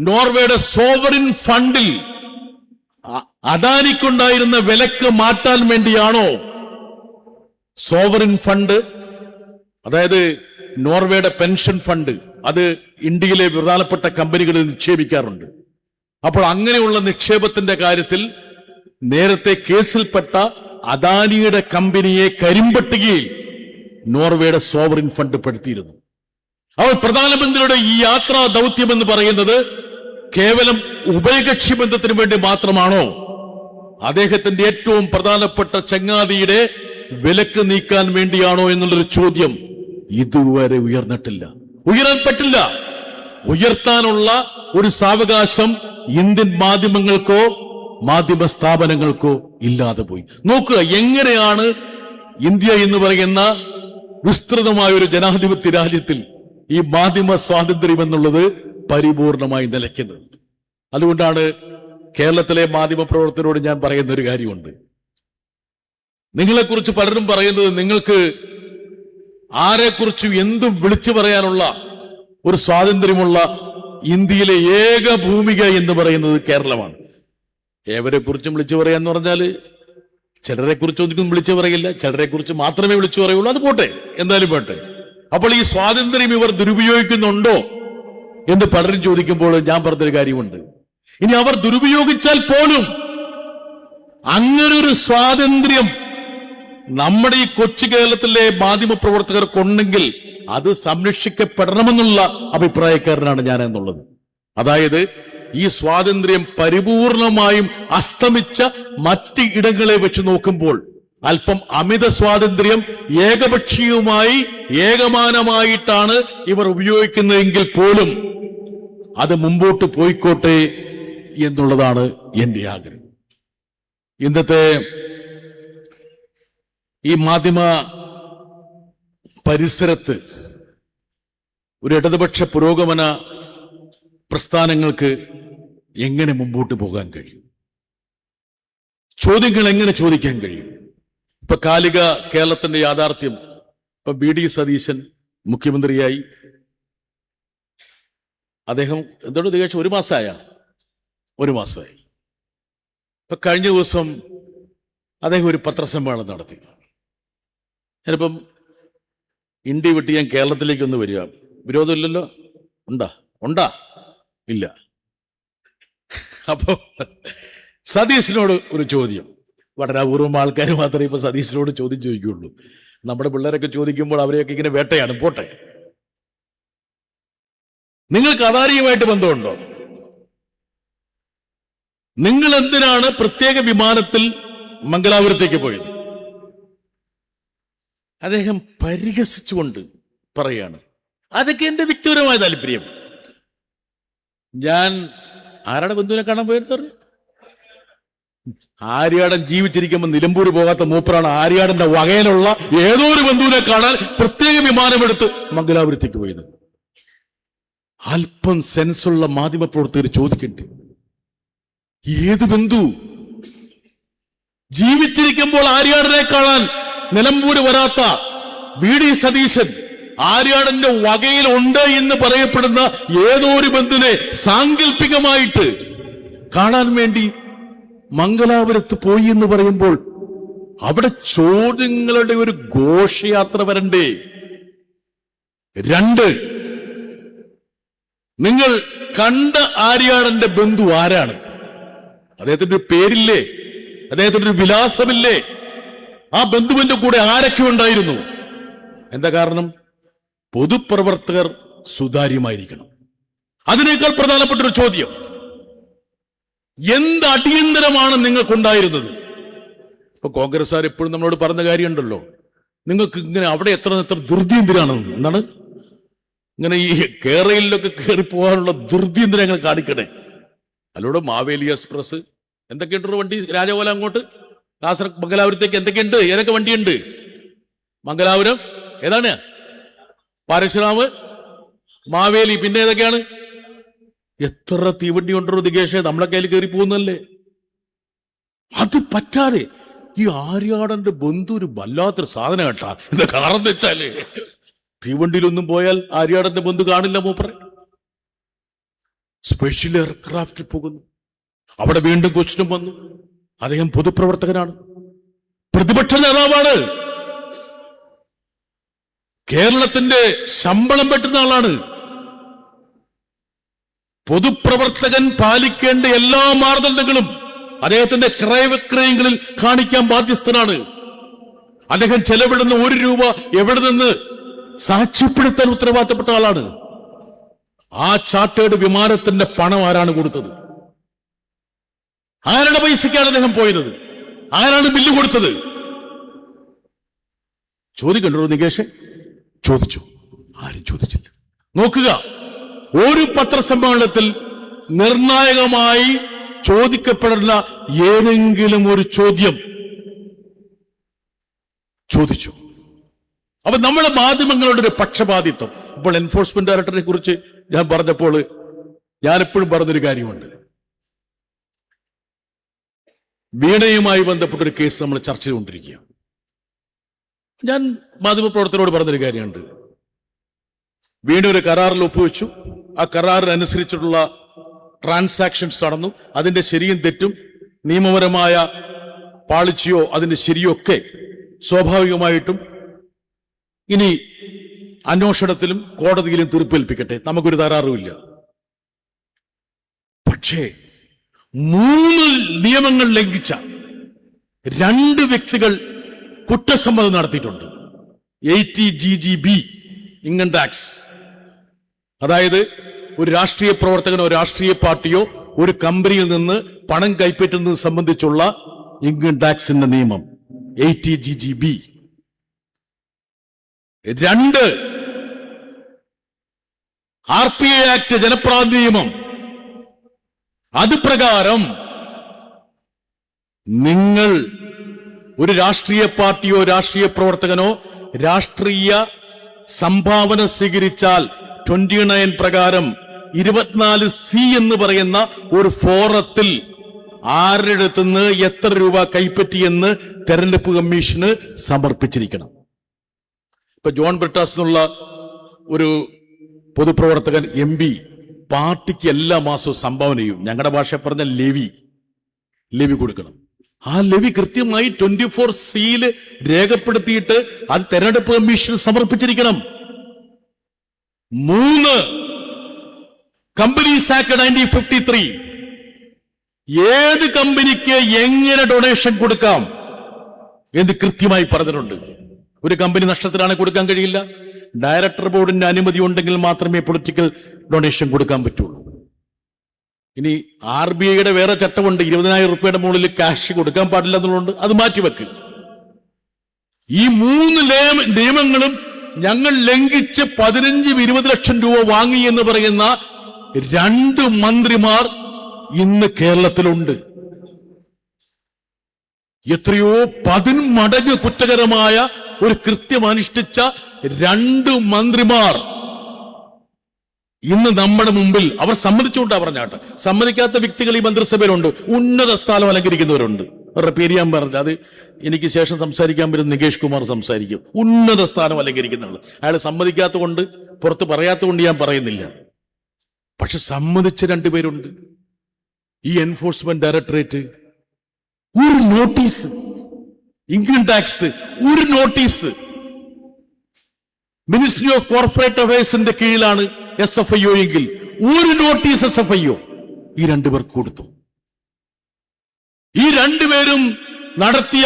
A: നോർവേയുടെ സോവറിൻ ഫണ്ടിൽ അദാനിക്കുണ്ടായിരുന്ന വിലക്ക് മാറ്റാൻ വേണ്ടിയാണോ? സോവറിൻ ഫണ്ട്, അതായത് നോർവേയുടെ പെൻഷൻ ഫണ്ട്, അത് ഇന്ത്യയിലെ പ്രധാനപ്പെട്ട കമ്പനികളിൽ നിക്ഷേപിക്കാറുണ്ട്. അപ്പോൾ അങ്ങനെയുള്ള നിക്ഷേപത്തിന്റെ കാര്യത്തിൽ നേരത്തെ കേസിൽപ്പെട്ട അദാനിയുടെ കമ്പനിയെ കരിമ്പട്ടികയിൽ നോർവേയുടെ സോവറിൻ ഫണ്ട് പെടുത്തിയിരുന്നു. അപ്പോൾ പ്രധാനമന്ത്രിയുടെ ഈ യാത്രാ ദൗത്യം എന്ന് പറയുന്നത് കേവലം ഉഭയകക്ഷി ബന്ധത്തിന് വേണ്ടി മാത്രമാണോ? അദ്ദേഹത്തിന്റെ ഏറ്റവും പ്രധാനപ്പെട്ട ചങ്ങാതിയുടെ വിലക്ക് നീക്കാൻ വേണ്ടിയാണോ എന്നുള്ളൊരു ചോദ്യം ഇതുവരെ ഉയർന്നിട്ടില്ല, ഉയരാൻ പറ്റില്ല. ഉയർത്താനുള്ള ഒരു സാവകാശം ഇന്ത്യൻ മാധ്യമങ്ങൾക്കോ മാധ്യമ സ്ഥാപനങ്ങൾക്കോ ഇല്ലാതെ പോയി. നോക്കുക, എങ്ങനെയാണ് ഇന്ത്യ എന്ന് പറയുന്ന വിസ്തൃതമായ ഒരു ജനാധിപത്യ രാജ്യത്തിൽ ഈ മാധ്യമ സ്വാതന്ത്ര്യം എന്നുള്ളത് പരിപൂർണമായി നിലയ്ക്കുന്നത്. അതുകൊണ്ടാണ് കേരളത്തിലെ മാധ്യമ പ്രവർത്തകരോട് ഞാൻ പറയുന്ന ഒരു കാര്യമുണ്ട്. നിങ്ങളെക്കുറിച്ച് പലരും പറയുന്നത് നിങ്ങൾക്ക് ആരെക്കുറിച്ചും എന്തും വിളിച്ചു പറയാനുള്ള ഒരു സ്വാതന്ത്ര്യമുള്ള ഇന്ത്യയിലെ ഏക ഭൂമിക എന്ന് പറയുന്നത് കേരളമാണ്. ഏവരെ കുറിച്ചും വിളിച്ചു പറയാന്ന് പറഞ്ഞാൽ ചിലരെ കുറിച്ചൊന്നും വിളിച്ചു പറയില്ല, ചിലരെ കുറിച്ച് മാത്രമേ വിളിച്ചു പറയുള്ളൂ. അത് പോട്ടെ, എന്തായാലും പോട്ടെ. അപ്പോൾ ഈ സ്വാതന്ത്ര്യം ഇവർ ദുരുപയോഗിക്കുന്നുണ്ടോ എന്ന് പലരും ചോദിക്കുമ്പോൾ ഞാൻ പറഞ്ഞൊരു കാര്യമുണ്ട്. ഇനി അവർ ദുരുപയോഗിച്ചാൽ പോലും അങ്ങനൊരു സ്വാതന്ത്ര്യം നമ്മുടെ ഈ കൊച്ചു കേരളത്തിലെ മാധ്യമ പ്രവർത്തകർക്കുണ്ടെങ്കിൽ അത് സംരക്ഷിക്കപ്പെടണമെന്നുള്ള അഭിപ്രായക്കാരനാണ് ഞാൻ എന്നുള്ളത്. അതായത് ഈ സ്വാതന്ത്ര്യം പരിപൂർണമായും അസ്തമിച്ച മറ്റ് ഇടങ്ങളെ വെച്ച് നോക്കുമ്പോൾ അല്പം അമിത സ്വാതന്ത്ര്യം ഏകപക്ഷീയവുമായി ഏകമാനമായിട്ടാണ് ഇവർ ഉപയോഗിക്കുന്നതെങ്കിൽ പോലും അത് മുമ്പോട്ട് പോയിക്കോട്ടെ എന്നുള്ളതാണ് എന്റെ ആഗ്രഹം. ഇന്നത്തെ ഈ മാധ്യമ പരിസരത്ത് ഒരു ഇടതുപക്ഷ പുരോഗമന പ്രസ്ഥാനങ്ങൾക്ക് എങ്ങനെ മുമ്പോട്ട് പോകാൻ കഴിയും? ചോദ്യങ്ങൾ എങ്ങനെ ചോദിക്കാൻ കഴിയും? ഇപ്പൊ കാലിക കേരളത്തിന്റെ യാഥാർത്ഥ്യം, ഇപ്പൊ വി ഡി സതീശൻ മുഖ്യമന്ത്രിയായി, അദ്ദേഹം എന്തോട് തികച്ചും 1 മാസമായി. ഇപ്പൊ കഴിഞ്ഞ ദിവസം അദ്ദേഹം ഒരു പത്രസമ്മേളനം നടത്തി. ഞാനിപ്പം ഇന്ത്യ വിട്ട് ഞാൻ കേരളത്തിലേക്കൊന്ന് വരിക, വിരോധമില്ലല്ലോ? ഉണ്ടാ ഇല്ല. അപ്പോ സതീശനോട് ഒരു ചോദ്യം, വളരെ അപൂർവം ആൾക്കാർ മാത്രമേ ഇപ്പൊ സതീശനോട് ചോദ്യം ചോദിക്കുകയുള്ളൂ. നമ്മുടെ പിള്ളേരൊക്കെ ചോദിക്കുമ്പോൾ അവരെയൊക്കെ ഇങ്ങനെ വേട്ടയാണ്. പോട്ടെ, നിങ്ങൾക്ക് അദാനിയുമായിട്ട് ബന്ധമുണ്ടോ? നിങ്ങൾ എന്തിനാണ് പ്രത്യേക വിമാനത്തിൽ മംഗലാപുരത്തേക്ക് പോയത്? അദ്ദേഹം പരിഹസിച്ചുകൊണ്ട് പറയാണ്, അതൊക്കെ എന്റെ വ്യക്തിപരമായ താല്പര്യം. ഞാൻ ആരുടെ ബന്ധുവിനെ കാണാൻ പോയത്? ആര്യാടൻ ജീവിച്ചിരിക്കുമ്പോൾ നിലമ്പൂർ പോകാത്ത മൂപ്പറാണ് ആര്യാടന്റെ വകയിലുള്ള ഏതോ ഒരു ബന്ധുവിനെ കാണാൻ പ്രത്യേക വിമാനമെടുത്ത് മംഗലാപുരത്തേക്ക് പോയത്. അല്പം സെൻസുള്ള മാധ്യമ പ്രവർത്തകർ ചോദിക്കട്ടെ, ഏത് ബന്ധു ജീവിച്ചിരിക്കുമ്പോൾ ആര്യാടനെ കാണാൻ നിലമ്പൂര് വരാത്ത വി ഡി സതീശൻ ആര്യാടന്റെ വകയിൽ ഉണ്ട് എന്ന് പറയപ്പെടുന്ന ഏതോ ഒരു ബന്ധുവിനെ സാങ്കല്പികമായിട്ട് കാണാൻ വേണ്ടി മംഗലാപുരത്ത് പോയി എന്ന് പറയുമ്പോൾ അവിടെ ചോദ്യങ്ങളുടെ ഒരു ഘോഷയാത്ര വരണ്ടേ? 2, നിങ്ങൾ കണ്ട ആര്യാടന്റെ ബന്ധു ആരാണ്? അദ്ദേഹത്തിന്റെ ഒരു പേരില്ലേ? അദ്ദേഹത്തിന്റെ ഒരു വിലാസമില്ലേ? ആ ബന്ധുവിന്റെ കൂടെ ആരൊക്കെ ഉണ്ടായിരുന്നു? എന്താ കാരണം? പൊതുപ്രവർത്തകർ സുതാര്യമായിരിക്കണം. അതിനേക്കാൾ പ്രധാനപ്പെട്ട ഒരു ചോദ്യം, എന്ത് അടിയന്തരമാണ് നിങ്ങൾക്കുണ്ടായിരുന്നത്? ഇപ്പൊ കോൺഗ്രസ്സുകാർ എപ്പോഴും നമ്മളോട് പറഞ്ഞ കാര്യമുണ്ടല്ലോ, നിങ്ങൾക്ക് ഇങ്ങനെ അവിടെ എത്ര ധൃതി എന്തിനാണെന്ന്. എന്താണ് ഇങ്ങനെ ഈ കേരളയിലൊക്കെ കയറി പോകാനുള്ള ധൃതി എന്തിനാ ഞങ്ങൾ കാണിക്കണേ? അല്ലോടെ മാവേലി എക്സ്പ്രസ് എന്തൊക്കെയുണ്ടോ വണ്ടി, രാജകോല അങ്ങോട്ട് കാസർഗോഡ് മംഗലാപുരത്തേക്ക് എന്തൊക്കെയുണ്ട്? ഏതൊക്കെ വണ്ടിയുണ്ട്? മംഗലാപുരം ഏതാണ്? പരശുരാമ്, മാവേലി, പിന്നെ ഏതൊക്കെയാണ്? എത്ര തീവണ്ടി കൊണ്ടോ ദികേഷേ, നമ്മളെ കയ്യിൽ കയറി പോകുന്നല്ലേ? അത് പറ്റാതെ ഈ ആര്യാടന്റെ ബന്ധു ഒരു വല്ലാത്തൊരു സാധനം കേട്ടാ. എന്താ കാരണം വെച്ചാല് തീവണ്ടിയിലൊന്നും പോയാൽ ആര്യാടന്റെ ബന്ധു കാണില്ല മൂപ്പറെ. സ്പെഷ്യൽ എയർക്രാഫ്റ്റ് പോകുന്നു. അവിടെ വീണ്ടും ക്വസ്റ്റ്യൻ വന്നു. അദ്ദേഹം പൊതുപ്രവർത്തകനാണ്, പ്രതിപക്ഷ നേതാവാണ്, കേരളത്തിന്റെ ശമ്പളം പറ്റുന്ന ആളാണ്. പൊതുപ്രവർത്തകൻ പാലിക്കേണ്ട എല്ലാ മാനദണ്ഡങ്ങളും അദ്ദേഹത്തിന്റെ ക്രയവിക്രയങ്ങളിൽ കാണിക്കാൻ ബാധ്യസ്ഥനാണ്. അദ്ദേഹം ചെലവിടുന്ന 1 രൂപ എവിടെ നിന്ന് സാക്ഷ്യപ്പെടുത്താൻ ഉത്തരവാദിത്തപ്പെട്ട ആളാണ്. ആ ചാർട്ടേഡ് വിമാനത്തിന്റെ പണം ആരാണ് കൊടുത്തത്? ആരുടെ പൈസക്കാണ് അദ്ദേഹം പോയത്? ആരാണ് ബില്ല് കൊടുത്തത്? ചോദിക്കണ്ടോ നികേഷ്? ചോദിച്ചു? ആരും ചോദിച്ചില്ല. നോക്കുക, ഒരു പത്രസമ്മേളനത്തിൽ നിർണായകമായി ചോദിക്കപ്പെടുന്ന ഏതെങ്കിലും ഒരു ചോദ്യം ചോദിച്ചു. അപ്പൊ നമ്മുടെ മാധ്യമങ്ങളുടെ ഒരു പക്ഷപാതിത്വം. ഇപ്പോൾ എൻഫോഴ്സ്മെന്റ് ഡയറക്ടറെ കുറിച്ച് ഞാൻ പറഞ്ഞപ്പോൾ ഞാൻ എപ്പോഴും പറഞ്ഞൊരു കാര്യമുണ്ട്. വീണയുമായി ബന്ധപ്പെട്ടൊരു കേസ് നമ്മൾ ചർച്ച ചെയ്തുകൊണ്ടിരിക്കുക. ഞാൻ മാധ്യമപ്രവർത്തകരോട് പറഞ്ഞൊരു കാര്യമുണ്ട്. വീണ ഒരു കരാറിൽ ഒപ്പുവെച്ചു. ആ കരാറിനനുസരിച്ചിട്ടുള്ള ട്രാൻസാക്ഷൻസ് നടന്നു. അതിന്റെ ശരിയും തെറ്റും, നിയമപരമായ പാളിച്ചയോ അതിന്റെ ശരിയോ ഒക്കെ സ്വാഭാവികമായിട്ടും ഇനി അന്വേഷണത്തിലും കോടതിയിലും തീർപ്പേൽപ്പിക്കട്ടെ, നമുക്കൊരു തകരാറുമില്ല. പക്ഷേ 3 നിയമങ്ങൾ ലംഘിച്ച 2 വ്യക്തികൾ കുറ്റസമ്മതം നടത്തിയിട്ടുണ്ട്. 80GGB ഇൻകം ടാക്സ്, അതായത് ഒരു രാഷ്ട്രീയ പ്രവർത്തകനോ രാഷ്ട്രീയ പാർട്ടിയോ ഒരു കമ്പനിയിൽ നിന്ന് പണം കൈപ്പറ്റുന്നത് സംബന്ധിച്ചുള്ള ഇൻകം ടാക്സിന്റെ നിയമം 80GGB. 2 RPA ആക്ട്, ജനപ്രാതിനിധ്യ നിയമം. അത് പ്രകാരം നിങ്ങൾ ഒരു രാഷ്ട്രീയ പാർട്ടിയോ രാഷ്ട്രീയ പ്രവർത്തകനോ രാഷ്ട്രീയ സംഭാവന സ്വീകരിച്ചാൽ 29 പ്രകാരം 24C എന്ന് പറയുന്ന ഒരു ഫോറത്തിൽ ആരുടെ അടുത്തുനിന്ന് എത്ര രൂപ കൈപ്പറ്റിയെന്ന് തെരഞ്ഞെടുപ്പ് കമ്മീഷന് സമർപ്പിച്ചിരിക്കണം. ഇപ്പൊ ജോൺ ബ്രിട്ടാസ് എന്നുള്ള ഒരു പൊതുപ്രവർത്തകൻ MP പാർട്ടിക്ക് എല്ലാ മാസവും സംഭാവന ചെയ്യും. ഞങ്ങളുടെ ഭാഷ പറഞ്ഞ ലെവി കൊടുക്കണം. ആ ലെവി കൃത്യമായി 24C രേഖപ്പെടുത്തിയിട്ട് അത് തെരഞ്ഞെടുപ്പ് കമ്മീഷന് സമർപ്പിച്ചിരിക്കണം. 3 കമ്പനീസ് ആക്ട് 1953 ഏത് കമ്പനിക്ക് എങ്ങനെ ഡൊണേഷൻ കൊടുക്കാം എന്ന് കൃത്യമായി പറഞ്ഞിട്ടുണ്ട്. ഒരു കമ്പനി നഷ്ടത്തിലാണ് കൊടുക്കാൻ കഴിയില്ല. ഡയറക്ടർ ബോർഡിന്റെ അനുമതി ഉണ്ടെങ്കിൽ മാത്രമേ പൊളിറ്റിക്കൽ ഡൊണേഷൻ കൊടുക്കാൻ പറ്റുള്ളൂ. ഇനി RBIയുടെ വേറെ ചട്ടമുണ്ട്, 20,000 രൂപയുടെ മുകളിൽ ക്യാഷ് കൊടുക്കാൻ പാടില്ല എന്നുള്ളത്. അത് മാറ്റിവെക്ക്. ഈ 3 നിയമങ്ങളും ഞങ്ങൾ ലംഘിച്ച് 15-20 ലക്ഷം രൂപ വാങ്ങി എന്ന് പറയുന്ന 2 മന്ത്രിമാർ ഇന്ന് കേരളത്തിലുണ്ട്. എത്രയോ 10 മടങ്ങ് കുറ്റകരമായ ഒരു കൃത്യം അനുഷ്ഠിച്ച 2 മന്ത്രിമാർ ഇന്ന് നമ്മുടെ മുമ്പിൽ. അവർ സമ്മതിച്ചുകൊണ്ടാ പറഞ്ഞാട്ടെ. സമ്മതിക്കാത്ത വ്യക്തികൾ ഈ മന്ത്രിസഭയിലുണ്ട്, ഉന്നത സ്ഥാനം അലങ്കരിക്കുന്നവരുണ്ട്. അവരുടെ പേര് ഞാൻ പറഞ്ഞില്ല, അത് എനിക്ക് ശേഷം സംസാരിക്കാൻ വരുന്ന നികേഷ് കുമാർ സംസാരിക്കും. ഉന്നത സ്ഥാനം അലങ്കരിക്കുന്ന ആള്. അയാൾ സമ്മതിക്കാത്ത കൊണ്ട്, പുറത്ത് പറയാത്ത കൊണ്ട് ഞാൻ പറയുന്നില്ല. പക്ഷെ സമ്മതിച്ച 2 പേരുണ്ട്. ഈ enforcement directorate notice, income tax ഒരു നോട്ടീസ്. മിനിസ്ട്രി ഓഫ് കോർപ്പറേറ്റ് അഫയേഴ്സിന്റെ കീഴിലാണ് SFIO എങ്കിൽ ഒരു നോട്ടീസ് SFIO ഈ രണ്ടുപേർക്ക് കൊടുത്തു. ഈ രണ്ടുപേരും നടത്തിയ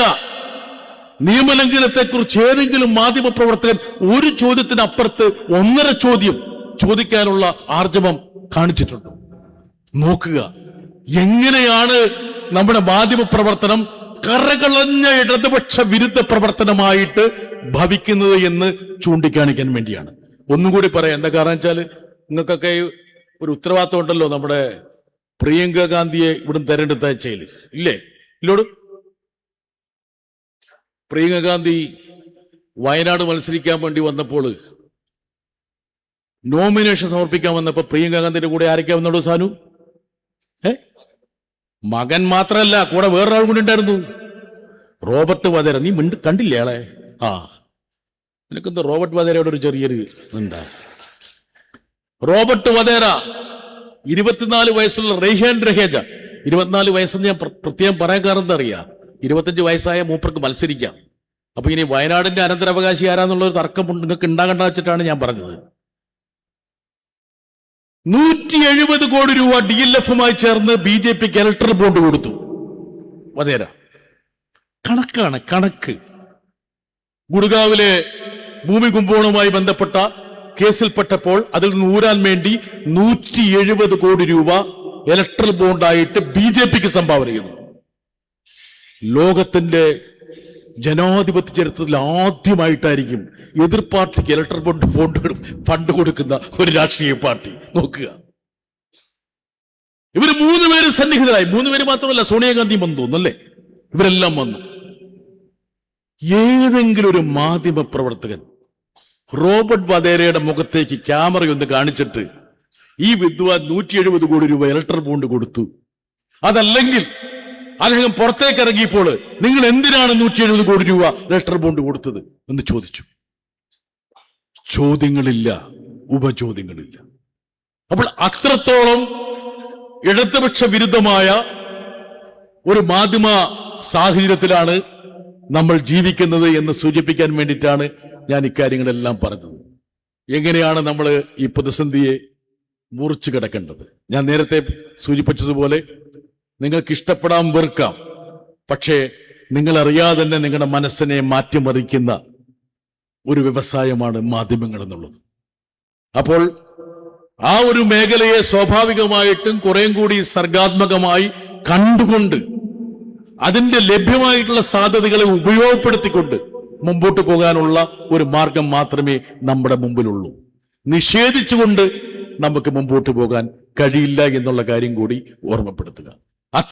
A: നിയമലംഘനത്തെക്കുറിച്ച് ഏതെങ്കിലും മാധ്യമപ്രവർത്തകൻ ഒരു ചോദ്യത്തിനപ്പുറത്ത് 1.5 ചോദ്യം ചോദിക്കാനുള്ള ആർജവം കാണിച്ചിട്ടുണ്ട്? നോക്കുക എങ്ങനെയാണ് നമ്മുടെ മാധ്യമപ്രവർത്തനം കറകളഞ്ഞ ഇടതുപക്ഷ വിരുദ്ധ പ്രവർത്തനമായിട്ട് ഭവിക്കുന്നത് എന്ന് ചൂണ്ടിക്കാണിക്കാൻ വേണ്ടിയാണ്. ഒന്നും കൂടി പറയാം. എന്താ കാരണം വെച്ചാൽ നിങ്ങൾക്കൊക്കെ ഒരു ഉത്തരവാദിത്വം ഉണ്ടല്ലോ, നമ്മുടെ പ്രിയങ്ക ഗാന്ധിയെ ഇവിടുന്ന് തെരഞ്ഞെടുത്തയച്ചതിൽ ഇല്ലേ? ഇല്ലോട് പ്രിയങ്ക ഗാന്ധി വയനാട് മത്സരിക്കാൻ വേണ്ടി വന്നപ്പോൾ, നോമിനേഷൻ സമർപ്പിക്കാൻ വന്നപ്പോൾ പ്രിയങ്ക ഗാന്ധിയുടെ കൂടെ ആരൊക്കെയാ വന്നോളൂ? സാനു മകൻ മാത്രല്ല, കൂടെ വേറൊരാൾ കൂടി ഉണ്ടായിരുന്നു, റോബർട്ട് വധേര. നീ കണ്ടില്ലേ ആളെ? നിനക്കെന്താ റോബർട്ട് വധേരയോട് ഒരു ചെറിയൊരു ഉണ്ടാ? റോബർട്ട് വധേര, 24 വയസ്സുള്ള റെയ്ഹാൻ രഹേജ. 24 വയസ്സെന്ന് ഞാൻ പ്രത്യേകം പറയാൻ കാരണം എന്താ അറിയാ? 25 വയസ്സായ മൂപ്പർക്ക് മത്സരിക്കാം. അപ്പൊ ഇനി വയനാടിന്റെ അനന്തരാവകാശി ആരാന്നുള്ള ഒരു തർക്കം നിങ്ങൾക്ക് ഉണ്ടാകണ്ട വെച്ചിട്ടാണ് ഞാൻ പറഞ്ഞത്. 170 കോടി രൂപ DLF-മായി ചേർന്ന് BJPക്ക് ഇലക്ടറൽ ബോണ്ട് കൊടുത്തു വധേര. കണക്കാണ്, കണക്ക്. ഗുഡ്ഗാവിലെ ഭൂമി കുംഭകോണവുമായി ബന്ധപ്പെട്ട കേസിൽപ്പെട്ടപ്പോൾ അതിൽ നിന്ന് ഊരാൻ വേണ്ടി 170 കോടി രൂപ ഇലക്ടറൽ ബോണ്ടായിട്ട് BJPക്ക് സംഭാവന ചെയ്യുന്നു. ലോകത്തിന്റെ ജനാധിപത്യ ചരിത്രത്തിൽ ആദ്യമായിട്ടായിരിക്കും എതിർ പാർട്ടിക്ക് ഇലക്ടറൽ ഫണ്ട് കൊടുക്കുന്ന ഒരു രാഷ്ട്രീയ പാർട്ടി. നോക്കുക, ഇവര് 3 പേര് സന്നിഹിതരായി. 3 പേര് മാത്രമല്ല, സോണിയാഗാന്ധി വന്നു തോന്നല്ലേ, ഇവരെല്ലാം വന്നു. ഏതെങ്കിലും ഒരു മാധ്യമ പ്രവർത്തകൻ റോബർട്ട് വധേരയുടെ മുഖത്തേക്ക് ക്യാമറയൊന്ന് കാണിച്ചിട്ട് ഈ വിദ്വാൻ 170 കോടി രൂപ ഇലക്ടറൽ ബോണ്ട് കൊടുത്തു, അതല്ലെങ്കിൽ അദ്ദേഹം പുറത്തേക്ക് ഇറങ്ങിയപ്പോൾ നിങ്ങൾ എന്തിനാണ് 170 കോടി രൂപ ഇലക്ടറൽ ബോണ്ട് കൊടുത്തത് എന്ന് ചോദിച്ചു? ചോദ്യങ്ങളില്ല, ഉപചോദ്യങ്ങളില്ല. അപ്പോൾ അത്രത്തോളം ഇടതുപക്ഷ വിരുദ്ധമായ ഒരു മാധ്യമ സാഹചര്യത്തിലാണ് നമ്മൾ ജീവിക്കുന്നത് എന്ന് സൂചിപ്പിക്കാൻ വേണ്ടിയിട്ടാണ് ഞാൻ ഇക്കാര്യങ്ങളെല്ലാം പറഞ്ഞത്. എങ്ങനെയാണ് നമ്മൾ ഈ പ്രതിസന്ധിയെ മുറിച്ചു കിടക്കേണ്ടത്? ഞാൻ നേരത്തെ സൂചിപ്പിച്ചതുപോലെ നിങ്ങൾക്ക് ഇഷ്ടപ്പെടാം, വെറുക്കാം, പക്ഷേ നിങ്ങൾ അറിയാതെ തന്നെ നിങ്ങളുടെ മനസ്സിനെ മാറ്റിമറിക്കുന്ന ഒരു വ്യവസായമാണ് മാധ്യമങ്ങൾ എന്നുള്ളത്. അപ്പോൾ ആ ഒരു മേഖലയെ സ്വാഭാവികമായിട്ടും കുറേം കൂടി സർഗാത്മകമായി കണ്ടുകൊണ്ട് അതിന്റെ ലഭ്യമായിട്ടുള്ള സാധ്യതകളെ ഉപയോഗപ്പെടുത്തിക്കൊണ്ട് മുമ്പോട്ട് പോകാനുള്ള ഒരു മാർഗം മാത്രമേ നമ്മുടെ മുമ്പിലുള്ളൂ. നിഷേധിച്ചുകൊണ്ട് നമുക്ക് മുമ്പോട്ട് പോകാൻ കഴിയില്ല എന്നുള്ള കാര്യം കൂടി ഓർമ്മപ്പെടുത്തുക.